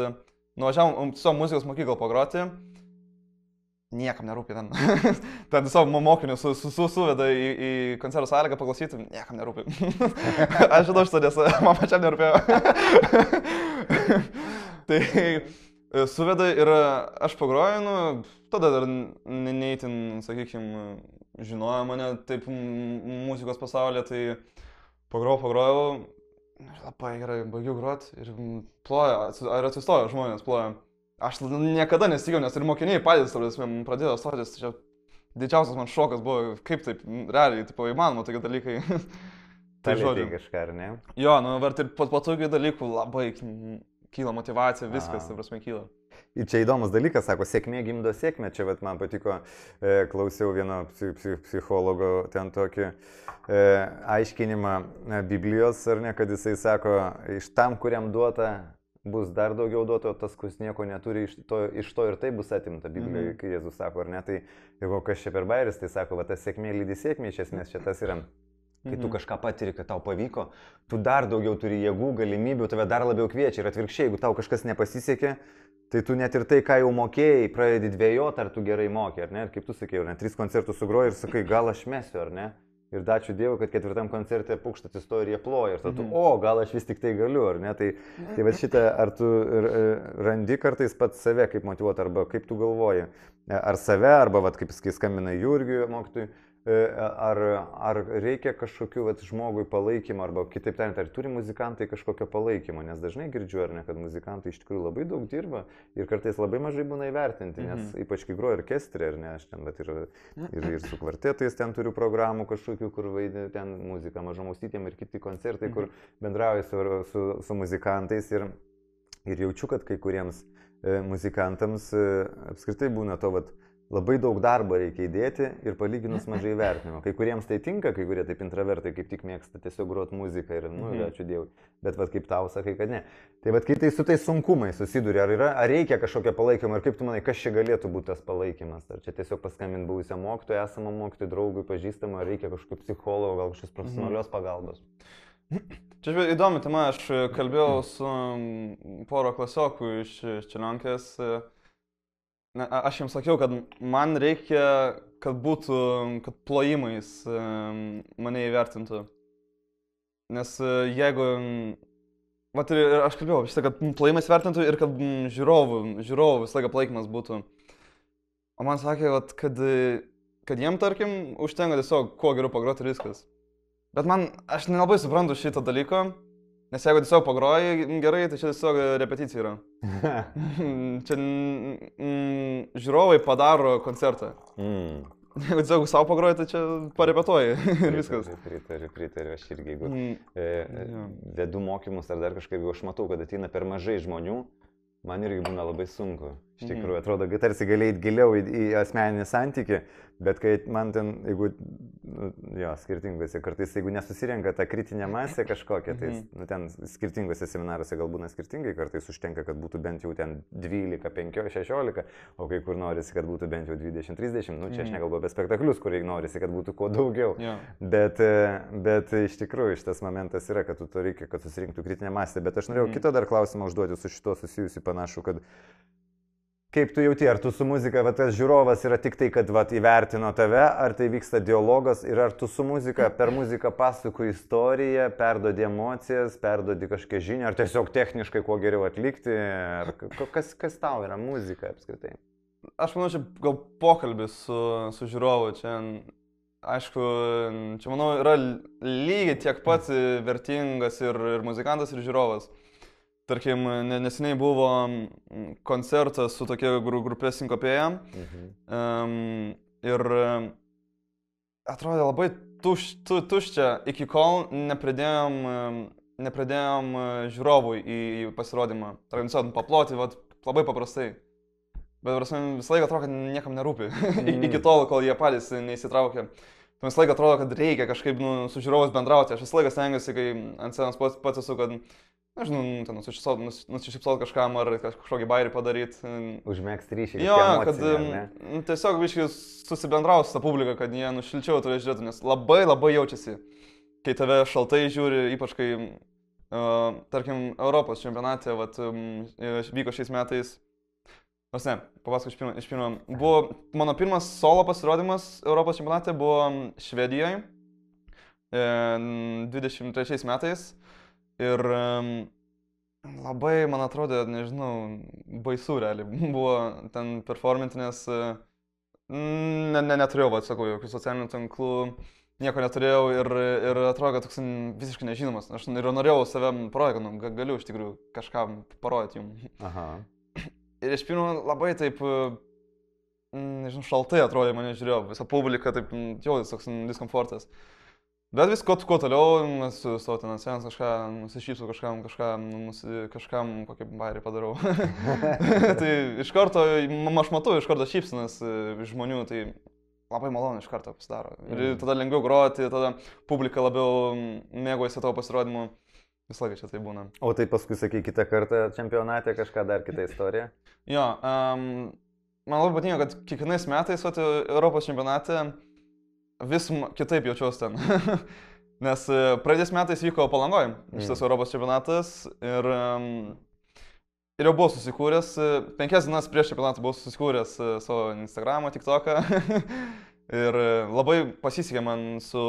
nuvažiavom tiesiog muzikos mokyklą pagroti. Niekam nerūpi ten. Ten tiesiog mokinius suveda į koncertų salę, kad paklausyti, niekam nerūpi. Aš žinau šitą, nes man pačiam nerūpėjo. Tai suveda ir aš pagroju, tada dar neįtin, sakykime, žinojo mane taip muzikos pasaulyje, tai pagrojau, labai gerai, baigiau groti ir ploja, ar atsistojo žmonės, ploja. Aš niekada nesitikėjau, nes ir mokiniai patys pradėjo stotis, čia didžiausias man šokas buvo, kaip taip realiai, įmanoma tokie dalykai. Tai žodžiu kažką, ar ne? Jo, ir po tokių dalykų labai kyla motivacija, viskas, ta prasme, kyla. Ir čia įdomus dalykas, sako, sėkmė gimdo sėkmę, čia man patiko, klausiau vieno psichologo ten tokį aiškinimą Biblijos, ar ne, kad jisai sako, iš tam, kuriam duota, bus dar daugiau duoto, tas, kuris nieko neturi, iš to ir tai bus atimta Biblijoje, kai Jėzus sako, ar ne, tai jeigu kas čia per bairis, tai sako, va tas sėkmė lydi sėkmė, iš esmės čia tas yra. Kai tu kažką patiri, kad tau pavyko, tu dar daugiau turi jėgų, galimybių, tave dar labiau kviečia ir atvirkščiai, jeigu tau kažkas nepasisekė, tai tu net ir tai, ką jau mokėjai, pradedi dvejoti, ar tu gerai mokė, ar ne, ir kaip tu sakėjai, 3 koncertus sugroji ir sakai, gal aš mesiu, ar ne. Ir ačiū Dievui, kad 4 koncerte pukštas įstojo ir jie ploja. Ir tada tu, gal aš vis tik tai galiu, ar ne? Tai va šitą, ar tu randi kartais pats save, kaip motyvuoti, arba kaip tu galvoji. Ar save, arba va, kaip skambina Jurgiui mokytojui, ar reikia kažkokiu žmogui palaikymo, arba kitaip tariant, ar turi muzikantai kažkokio palaikymo, nes dažnai girdžiu, ar ne, kad muzikantai iš tikrųjų labai daug dirba ir kartais labai mažai būna įvertinti, nes ypač kai groju orkestrė, ar ne, aš ten ir su kvartetais ten turiu programų kažkokių, kur vaidina ten muzika mažom ausytėm ir kiti koncertai, kur bendrauju su muzikantais ir jaučiu, kad kai kuriems muzikantams apskritai būna to, labai daug darbo reikia įdėti ir palyginus mažai vertinimo. Kai kuriems tai tinka, kai kurie taip intravertai kaip tik mėgsta tiesiog groti muziką ir, ačiū Dievui, bet kaip tau sakai, kad ne. Tai kai tai su tais sunkumais susiduri, ar reikia kažkokio palaikymo ir kaip tu manai, kas čia galėtų būti tas palaikymas? Ar čia tiesiog paskambinti buvusiam mokytojui, esamam mokytojui, draugui, pažįstamam, ar reikia kažkokio psichologo, gal kažkokios profesionalios pagalbos? Čia įdomi tema, aš kalbėjau su poro klasiokų iš Čiurlionkės. Aš jums sakiau, kad man reikia, kad plojimais mane įvertintų. Nes jeigu... Aš kalbėjau apie šitą, kad plojimais vertintų ir kad žiūrovų visą laiką palaikymas būtų. O man sakė, kad jiem, tarkim, užtenka tiesiog kuo geriau pagroti ir viskas. Bet aš nelabai suprantu šitą dalyką. Nes jeigu tiesiog pagroji gerai, tai čia tiesiog repeticija yra. Čia žiūrovai padaro koncertą. Jeigu tiesiog savo pagroji, tai čia parepetuoji ir viskas. Pritariu, aš irgi, jeigu vedu mokymus ar dar kažkaip, jeigu aš matau, kad ateina per mažai žmonių, man irgi būna labai sunku. Iš tikrųjų, atrodo, kad tarsi gali eiti giliau į asmeninį santykį, bet kai man ten, jeigu, skirtingose, kartais jeigu nesusirenka ta kritinė masė kažkokia, tai ten skirtingose seminaruose gal būna skirtingai, kartais užtenka, kad būtų bent jau ten 12, 15, 16, o kai kur norisi, kad būtų bent jau 20, 30, čia aš nekalbu apie spektaklius, kur norisi, kad būtų kuo daugiau. Bet iš tikrųjų šitas momentas yra, kad to reikia, kad susirinktų kritinė masė. Bet aš norėjau kitą dar klausimą užduoti su šito susijusi panašu, kad kaip tu jauti, ar tu su muzika, tas žiūrovas yra tik tai, kad įvertino tave, ar tai vyksta dialogas ir ar tu su muzika, per muziką pasakoji istoriją, perdodi emocijas, perdodi kažkokią žinią, ar tiesiog techniškai kuo geriau atlikti, ar kas tau yra muzika apskritai? Aš manau, čia gal pokalbis su žiūrovu, čia, aišku, čia manau yra lygiai tiek pat vertingas ir muzikantas, ir žiūrovas. Tarkim, neseniai buvo koncertas su tokia grupė Sinkopėja ir atrodė labai tuščia, iki kol nepridėjom žiūrovui į pasirodymą. Tarkim, tiesiog paploti labai paprastai. Bet visą laiką atrodo, kad niekam nerūpi. Iki tol, kol jie patys neįsitraukia. Visą laiką atrodo, kad reikia kažkaip su žiūrovais bendrauti. Aš visą laiką stengiuosi, kai ant scenos pats esu, kad nežinau, nusišypsot kažkam ar kažkokį bairį padaryti. Užmėgsti ryšį. Jo, kad tiesiog biškai susibendraus su ta publika, kad jie nušilčiau tave žiūrėtų, nes labai jaučiasi, kai tave šaltai žiūri, ypač kai, tarkim, Europos čempionate vyko šiais metais. Papasakau iš pirmo. Buvo mano pirmas solo pasirodymas Europos čempionate, buvo Švedijoje 23 metais. Ir labai, man atrodo, nežinau, baisu realiai buvo ten performinti, nes neturėjau, sakau, jokių socialinių tinklų, nieko neturėjau ir atrodo, kad toks visiškai nežinomas. Aš ir norėjau save parodyti, kad galiu iš tikrųjų kažką parodyti jums. Ir iš pirmo labai taip, nežinau, šaltai atrodė, mane žiūrėjo, visa publika, taip, jau toks diskomfortas. Bet vis kuo toliau, su savo ten ant kažką nusišypsau, kažkam kokį bairį padarau. Tai iš karto, aš matau iš karto šypsenas žmonių, tai labai malonu iš karto pasidaro. Ir tada lengviau groti, tada publika labiau mėgaujasi tavo pasirodymu. Visą laiką čia tai būna. O tai paskui sakai kitą kartą čempionate kažką dar kitą istoriją? Jo, man labai patinka, kad kiekvienais metais Europos čempionate vis kitaip jaučiuosi ten. Nes praeitais metais vyko Palangoje šitas Europos čempionatas ir jau buvau susikūręs, 5 dienas prieš čempionatą buvau susikūręs savo Instagramą, TikToką. Ir labai pasisekė man su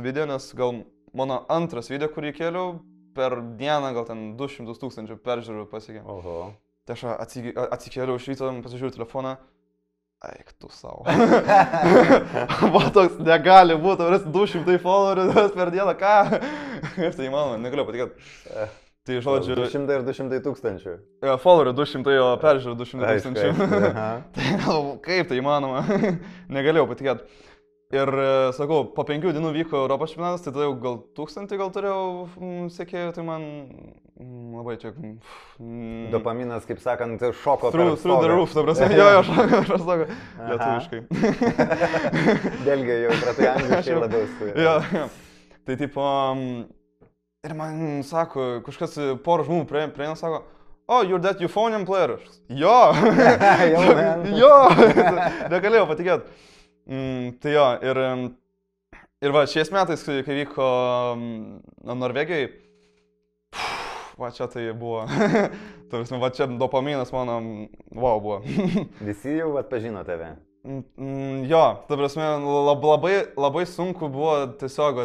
video, nes gal mano antras video, kurį kėliau, per dieną gal ten 200 000 peržiūrų pasiekė. Oho. Tai aš atsikėliau iš ryto, pasižiūrėjau telefoną. Eik tu savo. Va toks negali būti, ar 200 followerių per dieną, ką? Kaip tai įmanoma, negaliu patikėti. Tai žodžiu... 200 ir 200 tūkstančių. Followerių 200, o peržiūrų 200 tūkstančių. Tai kaip tai įmanoma? Negalėjau patikėti. Ir, sakau, po 5 dienų vyko Europos čempionatas, tai tada jau gal 1000 gal turėjau sekėjų, tai man labai čia... Dopaminas, kaip sakant, šoko through the roof, ta prasme, jo, šoko per stogą, lietuviškai. Belgija jau pratai angliškai labiau su... Jo. Tai tipo... Ir man sako, kažkas porą žmonių prieina, sako, oh, you're that euphonium player. Jo! Jo! Negalėjau patikėti. Tai jo, ir va, šiais metais, kai vyko Norvegijai, va čia tai buvo, va čia dopaminas mano, wow, buvo. Visi jau atpažino tave? Jo, ta prasme, labai sunku buvo tiesiog,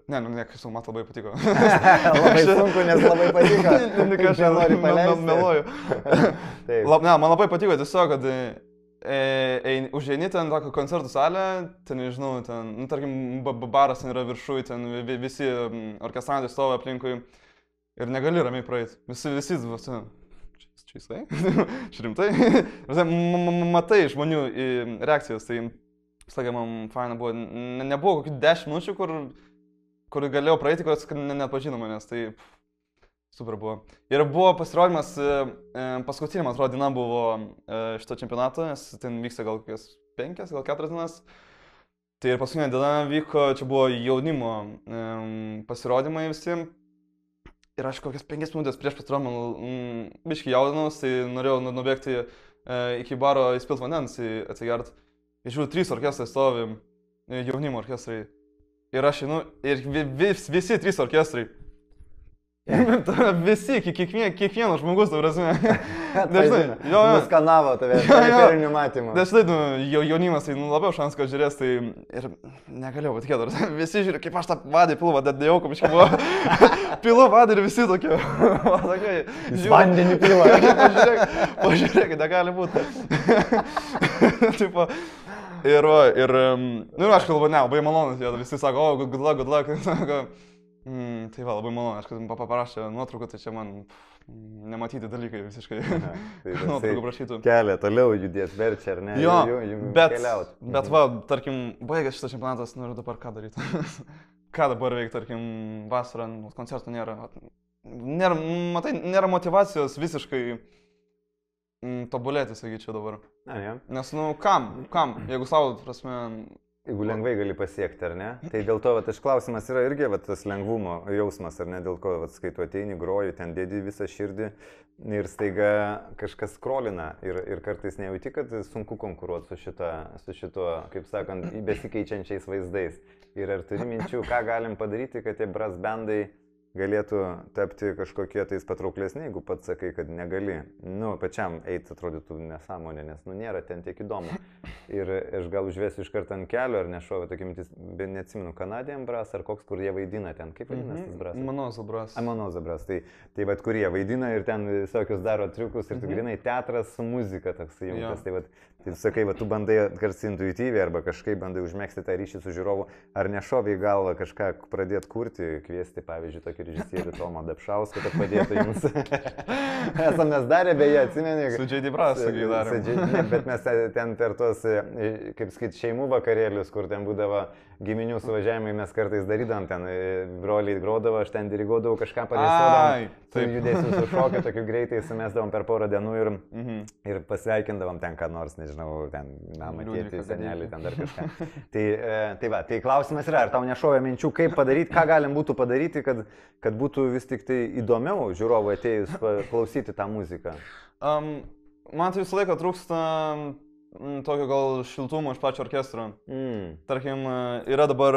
ne, kaip man labai patiko. Labai sunku, nes labai patiko. Aš nenoriu paleisti. Meluoju. Ne, man labai patiko tiesiog, kad užeini ten tokią koncertų salę, ten, nežinau, ten, tarkim, baras ten yra viršui, ten visi orkestrantai stovi aplinkui ir negali ramiai praeiti. Visi, čia jisai? Čia rimtai? Matai žmonių reakcijas, tai, sakė, man faina buvo, nebuvo kokių 10 minučių, kur galėjau praeiti, kad net pažino manęs, tai super buvo. Ir buvo pasirodymas, paskutinė, man atrodo, diena buvo šito čempionato, nes ten vyksta gal kokias 5, gal 4 dienas. Tai ir paskutinė diena vyko, čia buvo jaunimo pasirodymai visi. Ir aš kokias 5 minutės prieš pasirodymą biškį jaudinaus, tai norėjau nubėgti iki baro įspilt vandens atsigert. Ir žiūrėjau, 3 orkestrai stovi, jaunimo orkestrai. Ir aš einu, ir visi 3 orkestrai. Visi, kiekvienas žmogus, ta prasme. Dažnai, nuskanavo tave, periferinių matymų. Dažnai, jaunimas, tai labiau šansas, kad žiūrės, tai ir negalėjau patikėti. Visi žiūrė, kaip aš tą vadį pilų, vadėjau, kaip iškai buvo. Pilų vadį ir visi tokie. Vandenį pilą. Pažiūrėk, negali būti. Ir, aš kalbu, ne, labai malonus, visi sako, o, good luck. Tai va, labai malonu, aš kad paprašė nuotraukų, tai čia man nematyti dalykai visiškai. Nuotraukų prašytų. Kelią toliau judės, verčia, ar ne? Jo, bet va, tarkim, baigęs šitas čempionatas, noriu dabar ką daryti. Ką dabar veikti, tarkim, vasarą, koncertų nėra. Matai, nėra motivacijos visiškai tobulėti, sakyčiau dabar. Nes, kam, jeigu savo, prasme... Jeigu lengvai gali pasiekti, ar ne? Tai dėl to, aš klausimas yra irgi tas lengvumo jausmas, ar ne? Dėl ko, skaitu, ateini, groji, ten dėdi visą širdį ir staiga kažkas skrolina ir kartais nejauti, kad sunku konkuruoti su šituo, kaip sakant, besikeičiančiais vaizdais. Ir ar turi minčių, ką galim padaryti, kad tie brass bandai galėtų tapti kažkokie tais patrauklesni, jeigu pats sakai, kad negali. Pačiam eiti atrodytų nesąmonė, nes nėra ten tiek įdomu. Ir aš gal užvesiu iš karto ant kelio, ar nešovė tokia mintis, bet neatsimenu, Canadian Brass ar koks, kur jie vaidina ten. Kaip vadinasi tas brass? Manoza Brass. Manoza Brass. Tai vat, kur jie vaidina ir ten visokius daro triukus ir grinai teatras su muzika toks įjungtas. Tai sakai, tu bandai kartais intuityviai arba kažkaip bandai užmėgsti tą ryšį su žiūrovu, ar nešovė į galvą kažką pradėti kurti, kviesti, pavyzdžiui, tokį režisierių Tomą Dabšauską, kad padėtų jums. Esame mes darę, beje, atsimeni. Su J.D. Brass, sakai, darėm. Bet mes ten per tuos, kaip sakyt, šeimų vakarėlius, kur ten būdavo giminių suvažiavimai, mes kartais darydavom, ten broliai grodavo, aš ten diriguodavau, kažką padėsodavau, su judėsiu su šokiu, tokiu greitai sumesdavom per porą dienų ir pasveikindavom ten ką nors, nežinau, ten mamą, tėtį, senelį, ten dar kažką. Tai klausimas yra, ar tau nešovė minčių, kaip padaryti, ką galim būtų padaryti, kad būtų vis tik tai įdomiau žiūrovui atėjus klausyti tą muziką? Man tai visą laiką trūksta tokio gal šiltumo iš pačio orkestro. Tarkim, yra dabar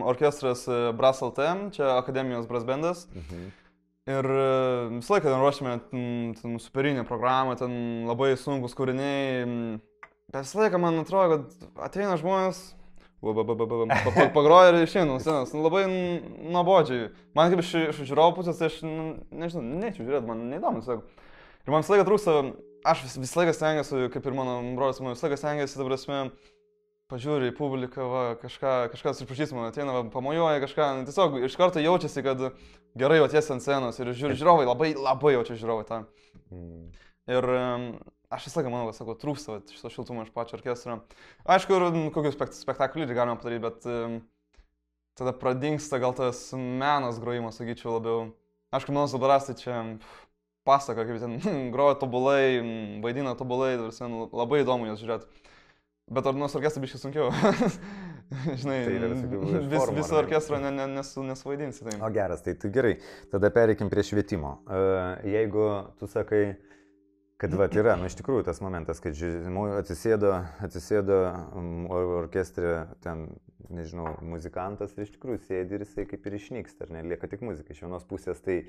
orkestras Brass LT, čia Akademijos brass bandas. Ir visą laiką ten ruošime superinę programą, ten labai sunkus kūriniai. Bet visą laiką man atrodo, kad ateina žmonės, pagroja ir išeina nuo scenos, labai nuobodžiai. Man kaip iš žiūrovo pusės, tai aš, nežinau, neįčiau žiūrėti, man neįdomu. Ir man visą laiką trūksta aš visą laiką stengiuosi, kaip ir mano brolis, man visą laiką stengiuosi, ta prasme, pažiūri į publiką, va, kažkas iš pažįstamų ateina, va, pamojuoja kažką, tiesiog iš karto jaučiasi, kad gerai jautiesi ant scenos ir žiūrovai, labai jaučia žiūrovai tą. Ir aš visą laiką manau, kad, sakau, trūksta šito šiltumo iš pačio orkestro. Aišku, ir kokius spektaklį galima padaryti, bet tada pradingsta gal tas menas grojimas, sakyčiau, labiau. Aišku, mano Zabarastai čia pasaka, kaip ten groja tobulai, vaidina tobulai, labai įdomu jas žiūrėti. Bet ar nors orkestrą biškai sunkiau? Žinai, tai visą orkestrą nesuvaidinsi. Tai. O geras, tai gerai. Tada pereikim prie švietimo. Jeigu tu sakai, kad va, yra, iš tikrųjų tas momentas, kad atsisėdo orkestrė, ten, nežinau, muzikantas ir iš tikrųjų sėdi ir jisai kaip ir išnyksta, ar ne, lieka tik muzika. Iš vienos pusės tai,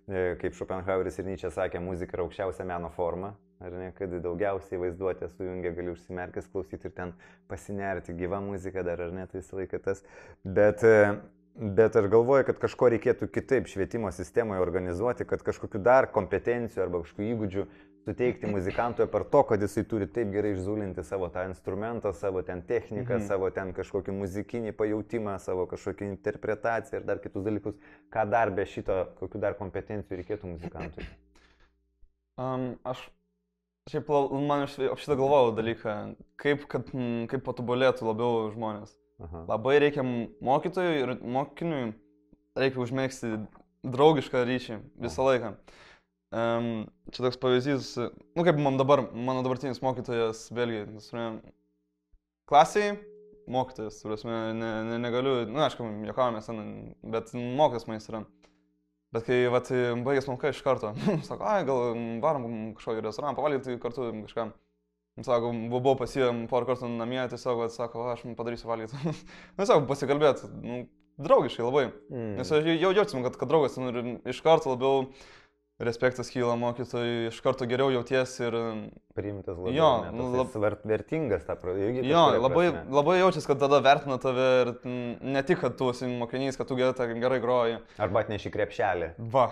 kaip Schopenhaueris ir Nyčė sakė, muzika yra aukščiausia meno forma, ar ne, kad daugiausiai vaizduotę sujungia, gali užsimerkęs klausyti ir ten pasinerti, gyva muzika dar, ar ne, tai visą laiką tas. Bet aš galvoju, kad kažko reikėtų kitaip švietimo sistemoje organizuoti, kad kažkokiu dar kompetencijų arba kažkokių įgūdžių suteikti muzikantui per to, kad jisai turi taip gerai išzulinti savo tą instrumentą, savo ten techniką, savo ten kažkokį muzikinį pajautimą, savo kažkokį interpretaciją ir dar kitus dalykus. Ką dar be šito, kokių dar kompetencijų reikėtų muzikantui? Šiaip man šitą galvojau dalyką, kaip patobulėtų labiau žmonės. Aha. Labai reikia mokytojui ir mokiniui reikia užmėgsti draugišką ryšį visą laiką. Čia toks pavyzdys, kaip mano dabartinis mokytojas Belgijai, klasiai mokytojas, negaliu, aišku, juokavomės, bet mokytas man jis yra. Bet kai baigęs mokai iš karto, sako, gal varom kažkokį restoraną pavalgyti kartu kažką. Sako, buvau pasijom porą kartų namie, tiesiog, sako, aš padarysiu valgyti. Sako, pasikalbėti, draugiškai labai. Nes jau jaučiam, kad draugas iš karto labiau respektas kyla mokytojui, iš karto geriau jauties ir... Priimtas labiau, vertingas tą pradėjai. Jo, labai jaučiasi, kad tada vertina tave ir ne tik, kad tu esi mokinys, kad tu gerai groji. Arba atneši krepšelį. Va.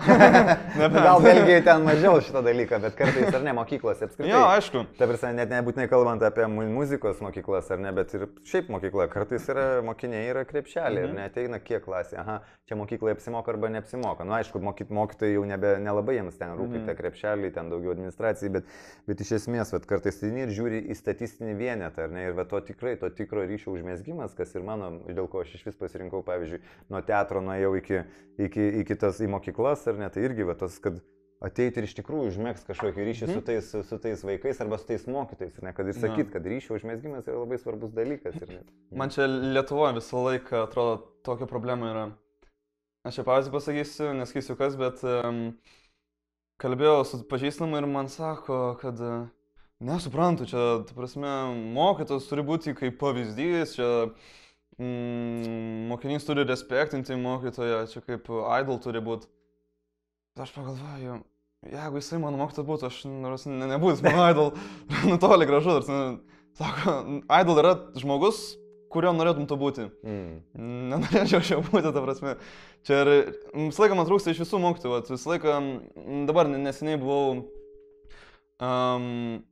Gal Belgijai ten mažiau šitą dalyką, bet kartais ar ne mokyklose apskritai. Jo, aišku. Ta prasme, net nebūtinai kalbant apie muzikos mokyklas ar ne, bet ir šiaip mokykla. Kartais yra mokiniai, yra krepšelė ir neateina kiek klasė. Aha, čia mokyklai apsimoka arba neapsimoka. Nu, aišku, mokytojai jau nelabai jiems ten rūpi tą krepšelį, ten daugiau administracijai, bet iš esmės, kartais tai ir žiūri į statistinį vienetą, ar ne, ir to tikro ryšio užmėsgymas, kas ir mano, dėl ko aš iš vis pasirinkau, pavyzdžiui, nuo teatro nuėjau į mokyklas, ar ne, tai irgi tas, kad ateiti ir iš tikrųjų užmėgs kažkokį ryšį su tais vaikais arba su tais mokytais, ne, kad ir sakyt, kad ryšio užmėsgymas yra labai svarbus dalykas. Man čia Lietuvoje visą laiką atrodo tokia problema yra. Aš čia pavyzdį pasakysiu, nesakysiu kas, bet kalbėjau su pažįstamu ir man sako, kad nesuprantu, čia, ta prasme, mokytojas turi būti kaip pavyzdys, čia mokinys turi respektinti mokytoją, čia kaip idol turi būti. Aš pagalvoju, jeigu jisai mano mokytojas būtų, aš nebūtų mano idol, toli gražu, sako, idol yra žmogus, kurio norėtum tu būti. Nenorėčiau aš jau būti, ta prasme. Čia ir visą laiką man trūksta iš visų mokytojų, visą laiką, dabar neseniai buvau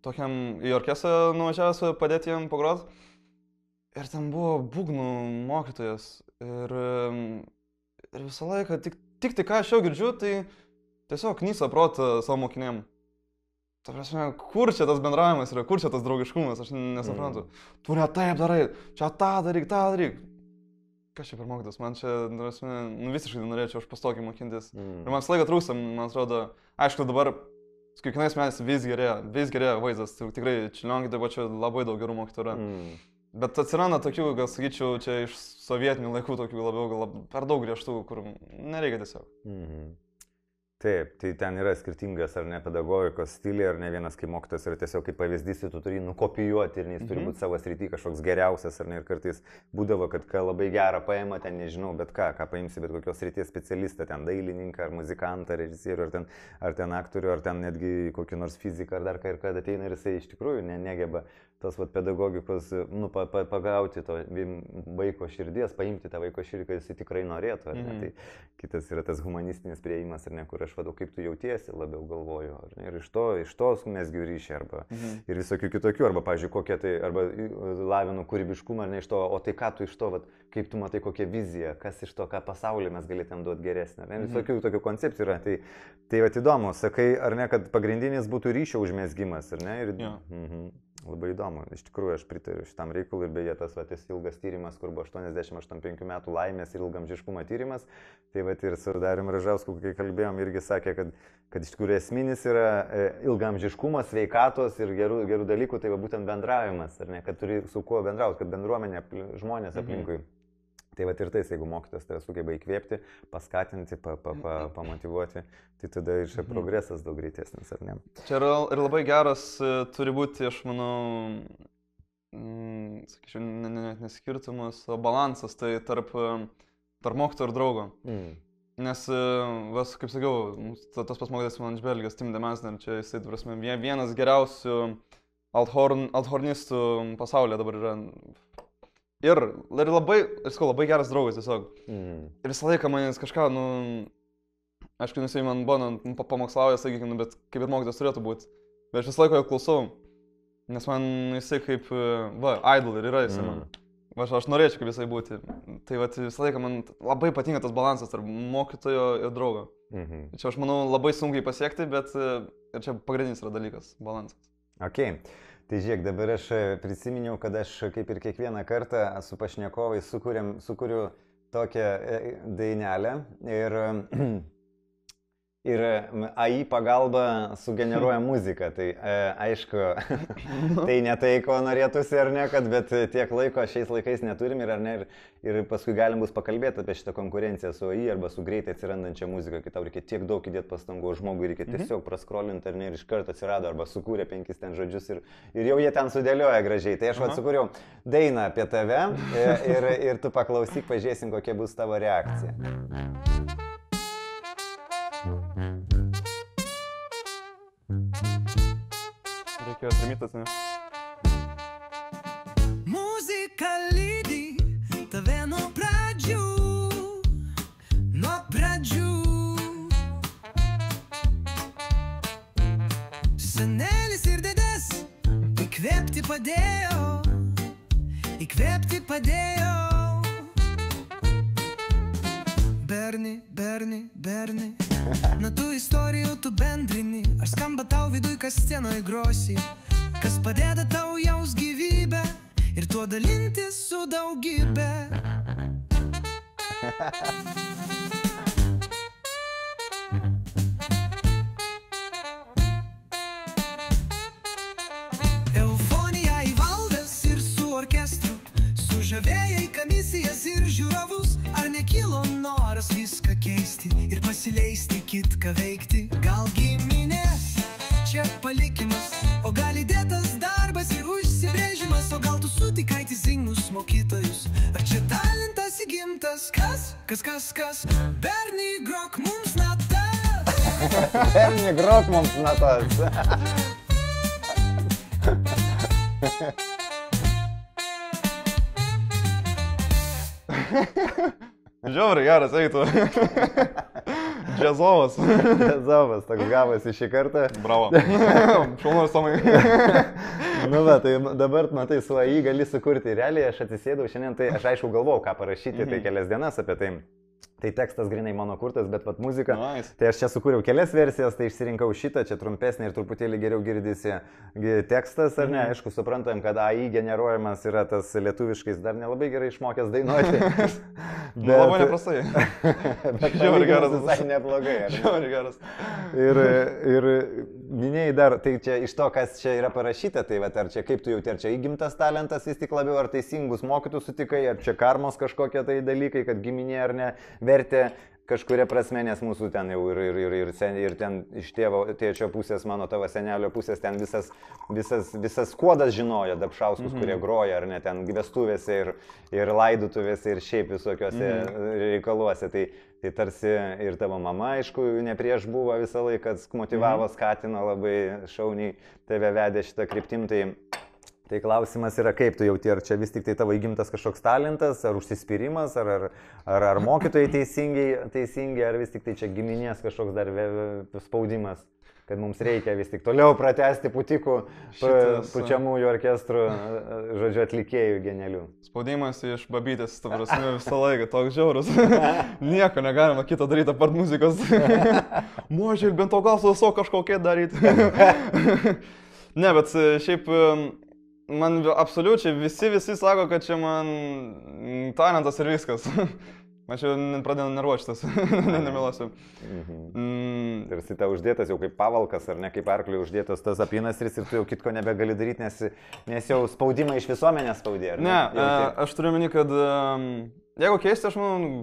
tokiam į orkestrą nuvažiavęs padėti jam pagrot. Ir ten buvo būgnų mokytojas. Ir visą laiką, tik tai ką aš jau girdžiu, tai tiesiog knysa protą savo mokinėm. Ta prasme, kur čia tas bendravimas yra, kur čia tas draugiškumas, aš nesuprantu. Tu ne taip darai, čia tą daryk. Kas čia per mokytas, man čia, visiškai norėčiau aš pastokį mokintis. Ir man visą laiką trūksta, man atrodo, aišku, dabar su kiekvienais metais vis gerėja vaizdas, tikrai Čiurlionkėj taip pat čia labai daug gerų mokytojų yra. Bet atsiranda tokių, gal sakyčiau, čia iš sovietinių laikų tokių labiau, per daug griežtų, kur nereikia tiesiog. Taip, tai ten yra skirtingas ar ne pedagogikos stiliai, ar ne vienas kaip mokytojas yra tiesiog kaip pavyzdys, tu turi nukopijuoti ir jis turi būti savo srity kažkoks geriausias, ar ne, ir kartais būdavo, kad labai gerą paima, ten nežinau, bet ką paimsi, bet kokios srities specialistą, ten dailininką, ar muzikantą, režisierių, ar ten aktorių, ar ten netgi kokį nors fiziką, ar dar ką ir kad ateina ir jisai iš tikrųjų negeba tos pedagogikos, pagauti to vaiko širdies, paimti tą vaiko širdį, kad jisai tikrai norėtų, ar ne, tai kitas yra tas humanistinis priėjimas, ar ne, kur aš vadau, kaip tu jautiesi, labiau galvoju. Ir iš to mes gyryšė, arba ir visokių kitokių, arba, pavyzdžiui, kokie tai, arba lavinu kūrybiškumą, ar ne iš to, o tai ką tu iš to, vat, kaip tu matai kokią viziją, kas iš to, ką pasaulyje mes galėtum duoti geresnę. Visokių tokių koncepcijų yra. Tai vat įdomu, sakai, ar ne, kad pagrindinis būtų ryšio užmesgymas, ar ne? Ir, labai įdomu. Iš tikrųjų, aš pritariu šitam reikalui ir beje tas ilgas tyrimas, kur buvo 85 metų laimės ir ilgamžiškumo tyrimas. Tai vat ir su Darium Ražausku, kai kalbėjom, irgi sakė, kad iš tikrųjų esminis yra ilgamžiškumas, sveikatos ir gerų dalykų, tai va būtent bendravimas, ar ne, kad turi su kuo bendrauti, kad bendruomenė, žmonės aplinkui. Tai va ir tais, jeigu mokytas tave sugeba įkvėpti, paskatinti, pamotyvuoti, tai tada ir čia progresas daug greitesnis, ar ne? Čia ir labai geras turi būti, aš manau, sakyčiau, neskirtumas, o balansas tai tarp mokytojo ir draugo. Nes, kaip sakiau, tas pas mokytas man iš Belgijos, Tim Demesner, čia jisai, prasme, vienas geriausių althornistų pasaulyje dabar yra. Ir labai geras draugas tiesiog. Ir visą laiką manęs kažką, aišku, jisai man buvo pamokslauja, sakykime, bet kaip ir mokytas turėtų būti. Bet aš visą laiką jo klausau, nes man jisai kaip, idol ir yra jisai man. Aš norėčiau kaip jisai būti. Tai visą laiką man labai patinka tas balansas tarp mokytojo ir draugo. Čia aš manau labai sunkiai pasiekti, bet čia pagrindinis yra dalykas, balansas. Ok. Tai žiūrėk, dabar aš prisiminiau, kad aš kaip ir kiekvieną kartą su pašnekovai sukuriu tokią dainelę ir AI pagalba sugeneruoja muziką. Tai aišku, tai ne tai, ko norėtųsi ar ne, bet tiek laiko šiais laikais neturim ir paskui galim bus pakalbėti apie šitą konkurenciją su AI arba su greitai atsirandančia muzika, kai tau reikia tiek daug įdėti pastangų, žmogui reikia tiesiog praskrolinti ar ne ir iš karto atsirado arba sukūrė 5 ten žodžius ir jau jie ten sudėlioja gražiai. Tai aš sukūriau dainą apie tave ir tu paklausyk, pažiūrėsim, kokia bus tavo reakcija. Reikėjo trimitas, ne? Muzika lydi tave nuo pradžių. Senelis ir dėdes įkvėpti padėjo. Berni, na tų istorijų tu bendrini, ar skamba tau viduj, kas scenoje grosi, kas padeda tau jaus gyvybę ir tuo dalintis su daugybė. Eufonija įvaldas ir su orkestru, sužavėjai komisijas ir žiūrovus, ar nekilo noras viską keisti ir pasileisti kitką veikti? Gal giminės, čia palikimas, o gal įdėtas darbas ir užsibrėžimas, o gal tu sutikai teisingus mokytojus, ar čia talentas įgimtas? Kas? Berni, grok mums natas. Berni, grok mums natas. Žiauriai geras eitų. Džiazovas. Džiazovas, toks gavosi šį kartą. Bravo. Šaunuolis Tomai. Nu va, tai dabar, matai, su AI gali sukurti. Realiai aš atsisėdau šiandien, tai aš aišku galvojau, ką parašyti, tai kelias dienas apie tai. Tai tekstas grinai mano kurtas, bet pat muzika. Nice. Tai aš čia sukūriau kelias versijas, tai išsirinkau šitą, čia trumpesnė ir truputėlį geriau girdisi tekstas, ar ne? Aišku, suprantam, kad AI generuojamas yra tas lietuviškais, dar nelabai gerai išmokęs dainuoti. Bet labai neprastai. Bet žiauriai geras. Visai neblogai. Žiauriai geras. Ir minėjai dar, tai čia iš to, kas čia yra parašyta, tai va, ar čia kaip tu jauti, ar čia įgimtas talentas vis tik labiau, ar teisingus mokytus sutikai, ar čia karmos kažkokie tai dalykai, kad giminė ar ne vertė kažkuria prasme, nes mūsų ten jau ir ten iš tėčio pusės, mano tavo senelio pusės, ten visas kuodas žinojo Dabšauskus, kurie groja, ar ne, ten vestuvėse ir laidutuvėse ir šiaip visokiuose reikaluose. Tai tarsi ir tavo mama, aišku, ne prieš buvo visą laiką, motivavo, skatino labai šauniai, tave vedė šitą kryptim. Tai klausimas yra, kaip tu jauti, ar čia vis tik tai tavo įgimtas kažkoks talentas, ar užsispyrimas, ar mokytojai teisingi, ar vis tik tai čia giminės kažkoks dar spaudimas, kad mums reikia vis tik toliau pratesti putikų, pučiamųjų orkestrų, žodžiu, atlikėjų genialių. Spaudimas iš babytės, ta prasme, visą laiką toks žiaurus. Nieko negalima kito daryti apart muzikos. Možiai, bent to gal su kažkokie daryti. Ne, bet šiaip man absoliučiai visi sako, kad čia man talentas ir viskas. Aš jau pradėjau nervuotis, nemelosiu. Tarsi tau uždėtas jau kaip pavalkas, ar ne, kaip arkliui uždėtas tas apynasris ir tu jau kitko nebegali daryti, nes jau spaudimą iš visuomenės spaudė. Ne, aš turiu meni, kad jeigu keisti, aš manau,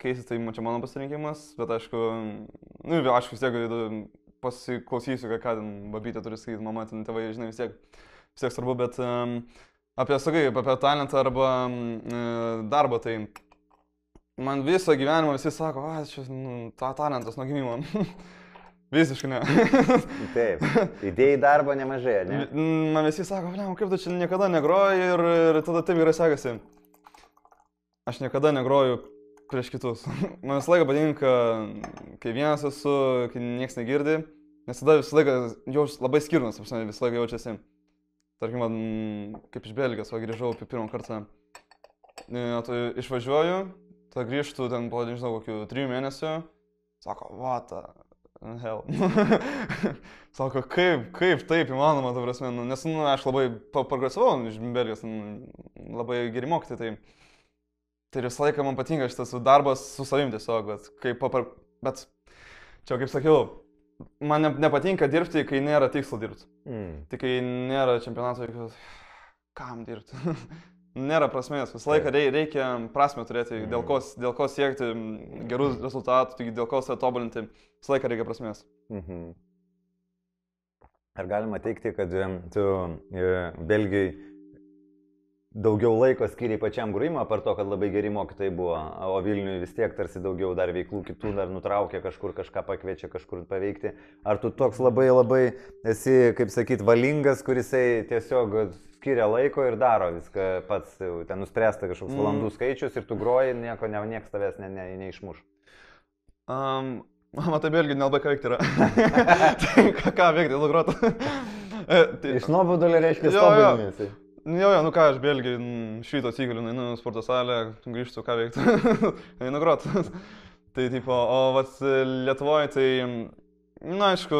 keisti tai čia mano pasirinkimas, bet aišku, aš vis tiek pasiklausysiu, ką babytė turi sakyti, mama, ten tėvai, žinai, vis tiek svarbu, bet apie talentą arba darbą, tai man visą gyvenimą visi sako, čia talentas nuo gimimo. Visiškai ne. Taip, idėjai darbo nemažai, ne? Man visi sako, kaip tu čia niekada negroji ir tada taip gerai sekasi. Aš niekada negroju prieš kitus. Man visą laiką patinka, kai vienas esu, kai niekas negirdi, nes tada visą laiką jaučiu labai skirnas, visą laiką jaučiasi. Tarkim, kaip iš Belgijos, grįžau pirmą kartą, išvažiuoju, tada grįžtu ten po, nežinau, kokių 3 mėnesių, sako, what the hell. Sako, kaip taip įmanoma, ta prasme, nes aš labai progresavau iš Belgijos, labai geri mokyti, tai visą laiką man patinka šitas darbas su savim tiesiog, bet čia kaip sakiau, man nepatinka dirbti, kai nėra tikslo dirbti. Tai kai nėra čempionato, kam dirbti? Nėra prasmės, visą laiką reikia prasmę turėti, dėl ko siekti gerų rezultatų, dėl ko save tobulinti, visą laiką reikia prasmės. Ar galima teikti, kad tu Belgijai daugiau laiko skiriai pačiam grojimui, apart to, kad labai geri mokytojai buvo, o Vilniui vis tiek tarsi daugiau dar veiklų kitų, dar nutraukia kažkur, kažką pakviečia kažkur paveikti. Ar tu toks labai esi, kaip sakyt, valingas, kurisai tiesiog skiria laiko ir daro viską pats, ten nuspręsta kažkoks valandų skaičius ir tu groji, nieks tavęs neišmuš. Matai, Belgijai nelabai ką veikti yra. Ką veikti, groti. Iš nuobodulio reiškia tobuliniesi. Jo, ką aš Belgijai šito atsikeliu, einu sporto salę, grįžtu, ką veikti. Einu groti. Tai tipo, o Lietuvoje tai, aišku,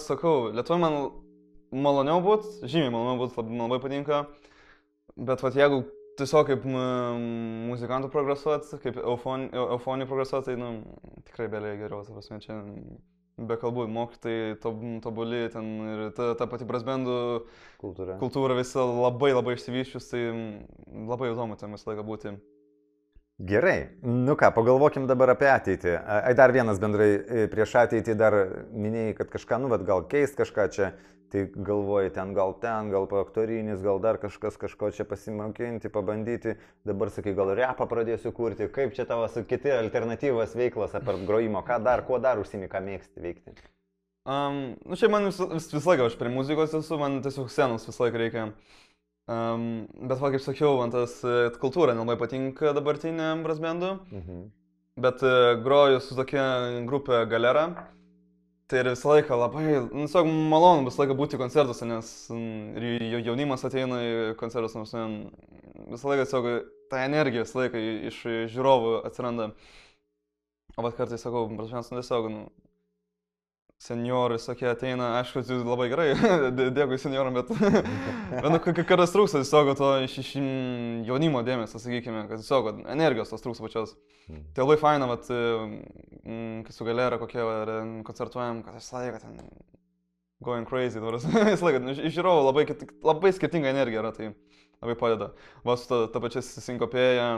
sakau, Lietuvoje man maloniau būt, žymiai maloniau būt, man labai patinka, bet jeigu tiesiog kaip muzikantų progresuot, kaip eufonijų progresuot, tai tikrai Belgija geriau, ta prasme, čia be kalbų, mokytojai tobuli, ten ir ta pati brasbendų kultūra visa labai išsivyščius, tai labai įdomu ten visą laiką būti. Gerai, ką, pagalvokim dabar apie ateitį. Dar vienas bendrai prieš ateitį dar minėjai, kad kažką, gal keist kažką čia, tai galvoji gal aktorinis, gal dar kažko čia pasimokinti, pabandyti. Dabar sakai, gal repą pradėsiu kurti. Kaip čia tavo kiti alternatyvas veiklos apart grojimo? Kuo dar užsiimi, ką mėgsti veikti? Čia man visą laiką, aš prie muzikos esu, man tiesiog scenos visą laiką reikia. Bet kaip sakiau, man tas kultūra nelabai patinka dabartinė brasbendų, bet groju su tokia grupė Galera, tai ir visą laiką labai, tiesiog malonu visą laiką būti koncertuose, nes jaunimas ateina į koncertus, visą laiką tiesiog ta energija visą laiką iš žiūrovų atsiranda, o kartais sakau, brasbendų tiesiog, seniorai visokie ateina, aišku, tai labai gerai, dėkui senioram, bet kartais trūksta tiesiog to iš jaunimo dėmesio, sakykime, kad tiesiog energijos tos trūksta pačios. Tai labai faina, kai su Galera kokie koncertuojam, kad visą laiką ten going crazy, visą laiką, iš žiūrovų labai skirtinga energija yra, tai labai padeda. Su ta pačia sinkopėja,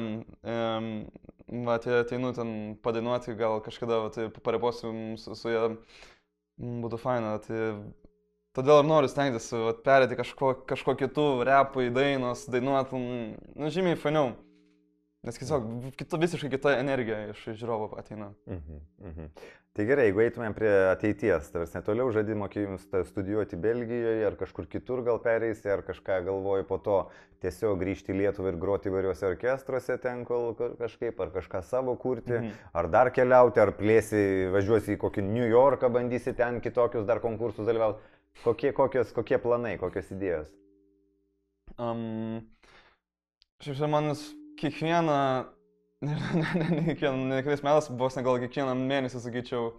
ateinu ten padainuoti, gal kažkada pareposiu su ją. Būtų faina, todėl ir noriu stengtis perėti kažko kitų, repui, dainuoti, žymiai fainiau. Nes tiesiog visiškai kita energija iš žiūrovo ateina. Tai gerai, jeigu eitumėm prie ateities, tarsi toliau žadi mokymus studijuoti Belgijoje, ar kažkur kitur gal pereisi, ar kažką galvoji po to tiesiog grįžti į Lietuvą ir groti įvairiuose orkestruose ten kol kažkaip, ar kažką savo kurti, ar dar keliauti, ar plėsi, važiuosi į kokį New Yorką, bandysi ten kitokius dar konkursus dalyvauti. Kokie planai, kokios idėjos? Šiaip man kiekvieną, ne kiekvienas metas, vos ne gal kiekvieną mėnesį, sakyčiau,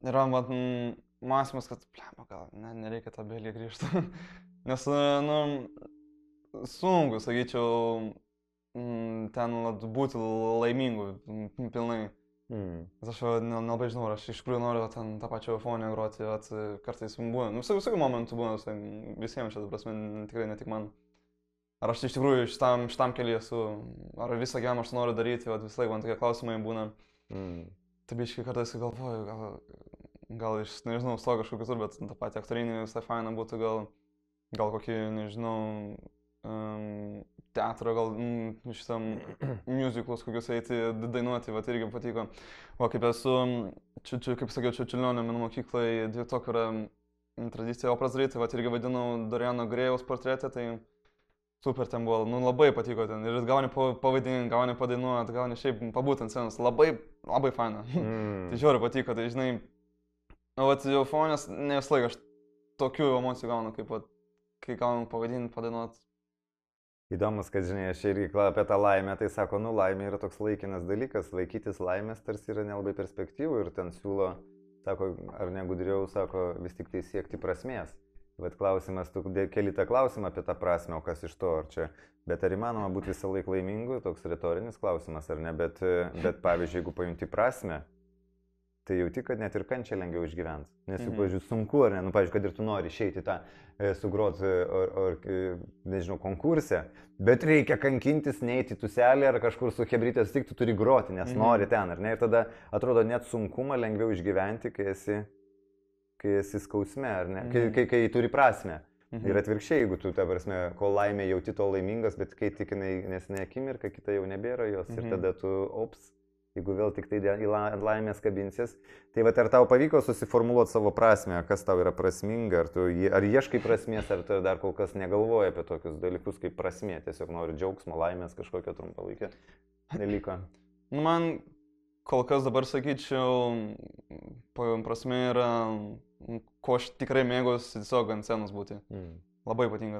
yra mąstymas, kad, gal nereikia tą Belgiją grįžti. Nes, sunku, sakyčiau, ten būti laimingu pilnai. Nes aš nelabai žinau, aš iš tikrųjų noriu ten tą pačią foniją groti, kartais būna, visokių momentų būna, visiems čia, prasme, tikrai ne tik man. Ar aš iš tikrųjų šitam keliu esu, ar visą gyvenimą aš noriu daryti, visą laiką man tokie klausimai būna. Taip biškai kartais galvoju, gal iš, nežinau, sto kažkur kitur, bet tą patį aktorinį visai faina būtų, gal kokį, nežinau, teatrą, gal šitam musicalus kokius eiti, dainuoti, irgi patiko. O kaip esu, kaip sakiau, Čiurlionio menų mokykloje, dvyliktokų yra tradicija operas daryti, irgi vadinau Doriano Grėjaus portretą, tai super ten buvo, labai patiko ten ir gauni pavaidinti, gauni padainuoti, gauni šiaip pabūti ant scenos, labai faina. Tai žiūri patiko, tai žinai, jau fonės ne visą laiką aš tokių emocijų gaunu, kaip kai gaunu pavaidinti, padainuoti. Įdomus, kad žinai, aš irgi apie tą laimę, tai sako, laimė yra toks laikinas dalykas, laikytis laimės tarsi yra nelabai perspektyvų ir ten siūlo, sako, ar negudriau, sako, vis tik tai siekti prasmės. Bet klausimas, tu keli tą klausimą apie tą prasme, o kas iš to, ar čia, bet ar įmanoma būti visą laiką laimingu, toks retorinis klausimas, ar ne, bet pavyzdžiui, jeigu pajunti prasme, tai jauti, kad net ir kančią lengviau išgyventi. Nes, pavyzdžiui, sunku, ar ne, pavyzdžiui, kad ir tu nori išeiti tą sugrot, nežinau, konkurse, bet reikia kankintis, neiti tuselį ar kažkur su hebrytė sutikti, tu turi groti, nes nori ten, ar ne, ir tada atrodo net sunkumą lengviau išgyventi, kai esi skausme, ar ne, kai turi prasmę. Ir atvirkščiai, jeigu tu, ta prasme, kol laimė jauti to laimingas, bet kai tikinai nesnė akimirka, kita jau nebėra jos ir tada tu, jeigu vėl tik tai į laimės kabinsis. Tai ar tau pavyko susiformuluoti savo prasmę, kas tau yra prasminga, ar ieškai prasmės, ar tu dar kol kas negalvoji apie tokius dalykus kaip prasmė, tiesiog nori džiaugsmo, laimės kažkokio trumpalaikio dalyko. Man kol kas dabar sakyčiau, prasmė yra, ko aš tikrai mėgaujuosi tiesiog ant scenos būti. Labai patinka.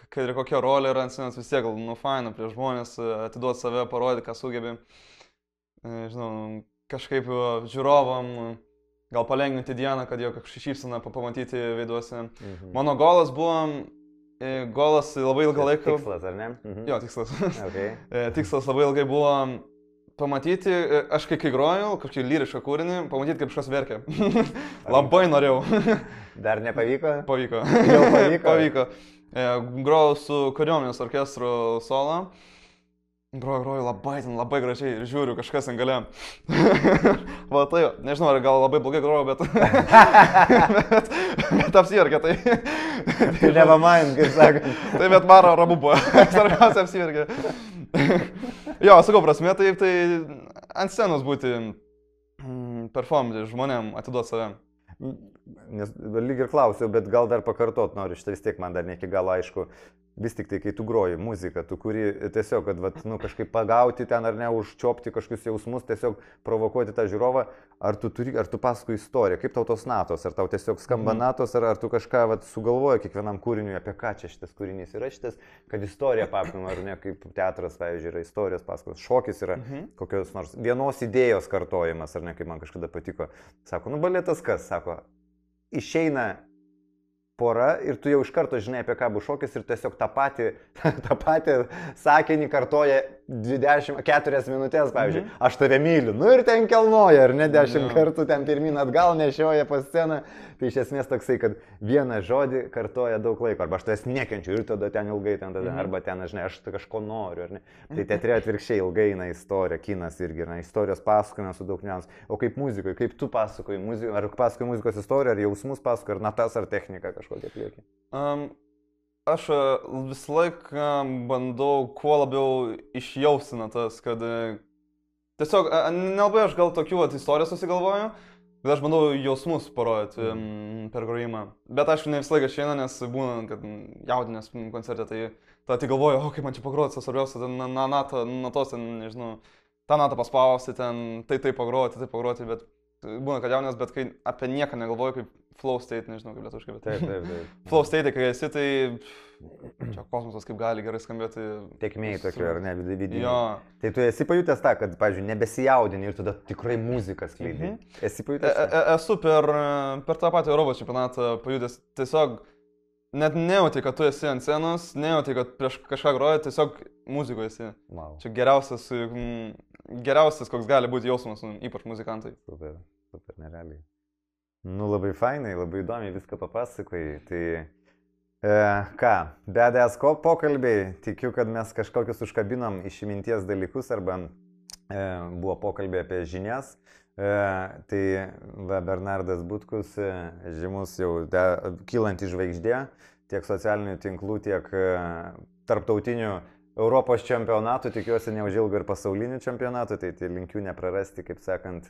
Kad ir kokia rolė yra ant scenos, vis tiek, faina prieš žmonės, atiduoti save, parodyti, ką sugebi. Žinau, kažkaip žiūrovam, gal palengvinti dieną, kad jau kažkaip šypseną pamatyti veiduose. Mano golas buvo, labai ilgą laiką. Tikslas, ar ne? Jo, tikslas. Tikslas labai ilgai buvo pamatyti, aš kai grojau, kažkokį lyrišką kūrinį, pamatyti, kaip kažkas verkia. Labai norėjau. Dar nepavyko? Pavyko. Jau pavyko? Pavyko. Grojau su kariuomenės orkestru solo. Groju labai gražiai ir žiūriu, kažkas ten gale. Va tai, nežinau, ar gal labai blogai groju, bet apsiverkė tai. Tai nevamain, kaip sakant. Tai bet maro ramu buvo, svarbiausia apsiverkė. Jo, sakau, prasme, tai ant scenos būti, performti žmonėm, atiduoti save. Nes lyg ir klausiau, bet gal dar pakartot noriu, šitą vis tiek man dar ne iki galo aišku. Vis tik tai, kai tu groji muziką, tu kuri tiesiog, kad kažkaip pagauti ten ar ne, užčiopti kažkokius jausmus, tiesiog provokuoti tą žiūrovą, ar tu pasakoji istoriją, kaip tau tos natos, ar tau tiesiog skamba natos, ar tu kažką sugalvoji kiekvienam kūriniui, apie ką čia šitas kūrinys yra šitas, kad istorija papima, ar ne, kaip teatras, pavyzdžiui, yra istorijos pasakos, šokis yra kokios nors vienos idėjos kartojimas, ar ne, kaip man kažkada patiko. Sako, baletas kas, sako, išeina pora ir tu jau iš karto žinai, apie ką bus šokis ir tiesiog tą patį sakinį kartoja 4 minutės, pavyzdžiui, aš tave myliu, ir ten kelnoja, ar ne 10 kartų ten pirmin atgal nešioja po sceną, tai iš esmės toksai, kad vieną žodį kartoja daug laiko, arba aš tavęs nekenčiu ir tada ten ilgai, arba ten, žinai, aš kažko noriu, ar ne. Tai teatre atvirkščiai ilgai eina istorija, kinas irgi yra istorijos pasakojimas su daug niuansų, o kaip muzikoje, kaip tu pasakoji muziką, ar pasakoji muzikos istoriją, ar jausmus pasakoji, ar natas, ar techniką kažkokią atlieki? aš visą laiką bandau kuo labiau išjausti natas, kad tiesiog, nelabai aš gal tokių istorijų susigalvoju, bet aš bandau jausmus parodyti per grojimą. Bet aišku, ne visą laiką išeina, nes būna, kad jaudinės koncerte, tai galvoju, o kaip man čia pagroti, svarbiausia, natos, nežinau, tą natą paspausti, tai pagroti, bet būna, kad jaunės, bet kai apie nieką negalvoju, kaip flow state, nežinau kaip lietuviškai, bet Taip. flow state, kai esi, tai čia kosmosas kaip gali gerai skambėti. Tekmėjai tokiu, ar ne, vidinį. Jo. Tai tu esi pajutęs tą, kad, pavyzdžiui, nebesijaudini ir tada tikrai muziką skleidai. Esi pajutęs tą? Esu per tą patį Europos čempionatą pajutęs, tiesiog net nejauti, kad tu esi ant scenos, nejauti, kad prieš kažką groji, tiesiog muzikoje esi. Wow. Čia geriausias, koks gali būti jausmas, ypač muzikantai. Super, nerealiai. Nu, labai fainai, labai įdomiai viską papasakojai. Tai ką, Badass pokalbiai, tikiu, kad mes kažkokius užkabinom išminties dalykus arba buvo pokalbiai apie žinias. Tai va, Bernardas Butkus, žymus jau kylanti žvaigždė, tiek socialinių tinklų, tiek tarptautinių Europos čempionatų, tikiuosi neužilgo ir pasaulinių čempionatų, tai linkiu neprarasti, kaip sakant,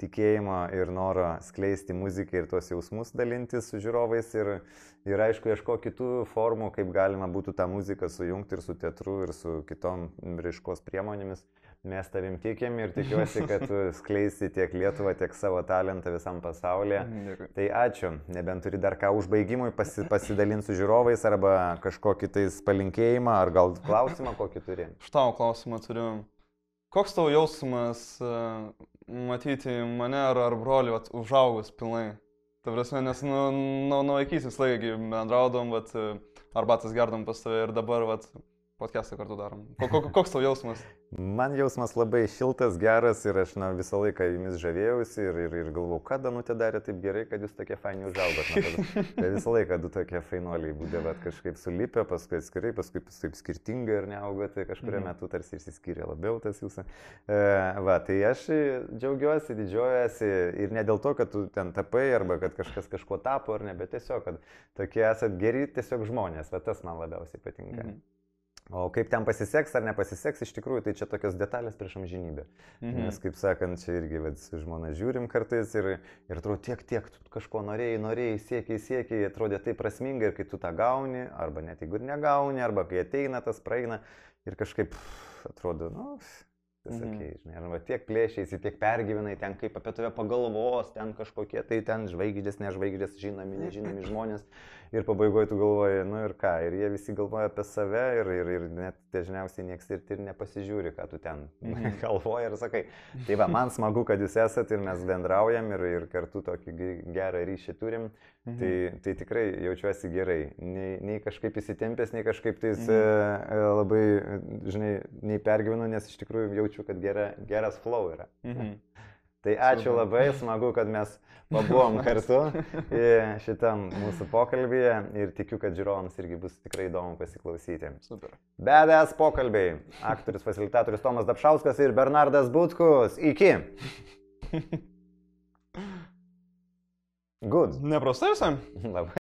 tikėjimo ir noro skleisti muziką ir tuos jausmus dalintis su žiūrovais ir aišku, ieško kitų formų, kaip galima būtų tą muziką sujungti ir su teatru, ir su kitom raiškos priemonėmis. Mes tavim tikim ir tikiuosi, kad tu skleisi tiek Lietuvą, tiek savo talentą visam pasaulyje. Dėkui. Tai ačiū, nebent turi dar ką užbaigimui pasidalinti su žiūrovais arba kažkokį tais palinkėjimą, ar gal klausimą kokį turi. Štai klausimą turiu. Koks tavo jausmas matyti mane ar brolį užaugus pilnai? Ta prasme, nes nuo vaikystės laikai bendraudom, arbatas gerdom pas tave ir dabar podcastą kartu darom. Koks tavo jausmas? Man jausmas labai šiltas, geras ir aš visą laiką jumis žavėjausi ir galvojau, ką Danutė darė taip gerai, kad jūs tokie faini užaugot. Tai visą laiką du tokie fainoliai būdėvat kažkaip sulipę, paskui atskirai, paskui taip skirtingai ir neaugot, tai kažkurio metu tarsi išsiskyrė labiau tas jūsų. Tai aš džiaugiuosi, didžiuojuosi ir ne dėl to, kad tu ten tapai arba kad kažkas kažko tapo ar ne, bet tiesiog, kad tokie esat geri tiesiog žmonės, tas man labiausiai patinka. O kaip ten pasiseks ar nepasiseks, iš tikrųjų, tai čia tokios detalės prieš amžinybę. Nes, kaip sakant, čia irgi su žmona žiūrim kartais ir atrodo tiek, tu kažko norėjai, siekiai, atrodė tai prasminga ir kai tu tą gauni, arba net jeigu ir negauni, arba kai ateina, tas praeina ir kažkaip atrodo, sakai, žinai, arba tiek plėšiaisi, tiek pergyvenai, ten kaip apie tave pagalvos, ten kažkokie, tai ten žvaigždės, nežvaigždės, žinomi, nežinomi žmonės. Ir pabaigoje tu galvoji, ir ką, ir jie visi galvoja apie save ir net dažniausiai nieks ir nepasižiūri, ką tu ten galvoji ir sakai. Tai va, man smagu, kad jūs esat ir mes bendraujam ir kartu tokį gerą ryšį turim. Tai tikrai jaučiuosi gerai. Nei kažkaip įsitempęs, nei kažkaip tais labai, žinai, nei pergyvenu, nes iš tikrųjų jaučiu, kad geras flow yra. Tai ačiū labai, smagu, kad mes pabuvom kartu šitam mūsų pokalbyje ir tikiu, kad žiūrovams irgi bus tikrai įdomu pasiklausyti. Super. Badass pokalbiai. Aktorius, fasilitatorius Tomas Dapšauskas ir Bernardas Butkus. Iki. Good. Neprastai visam? Labai.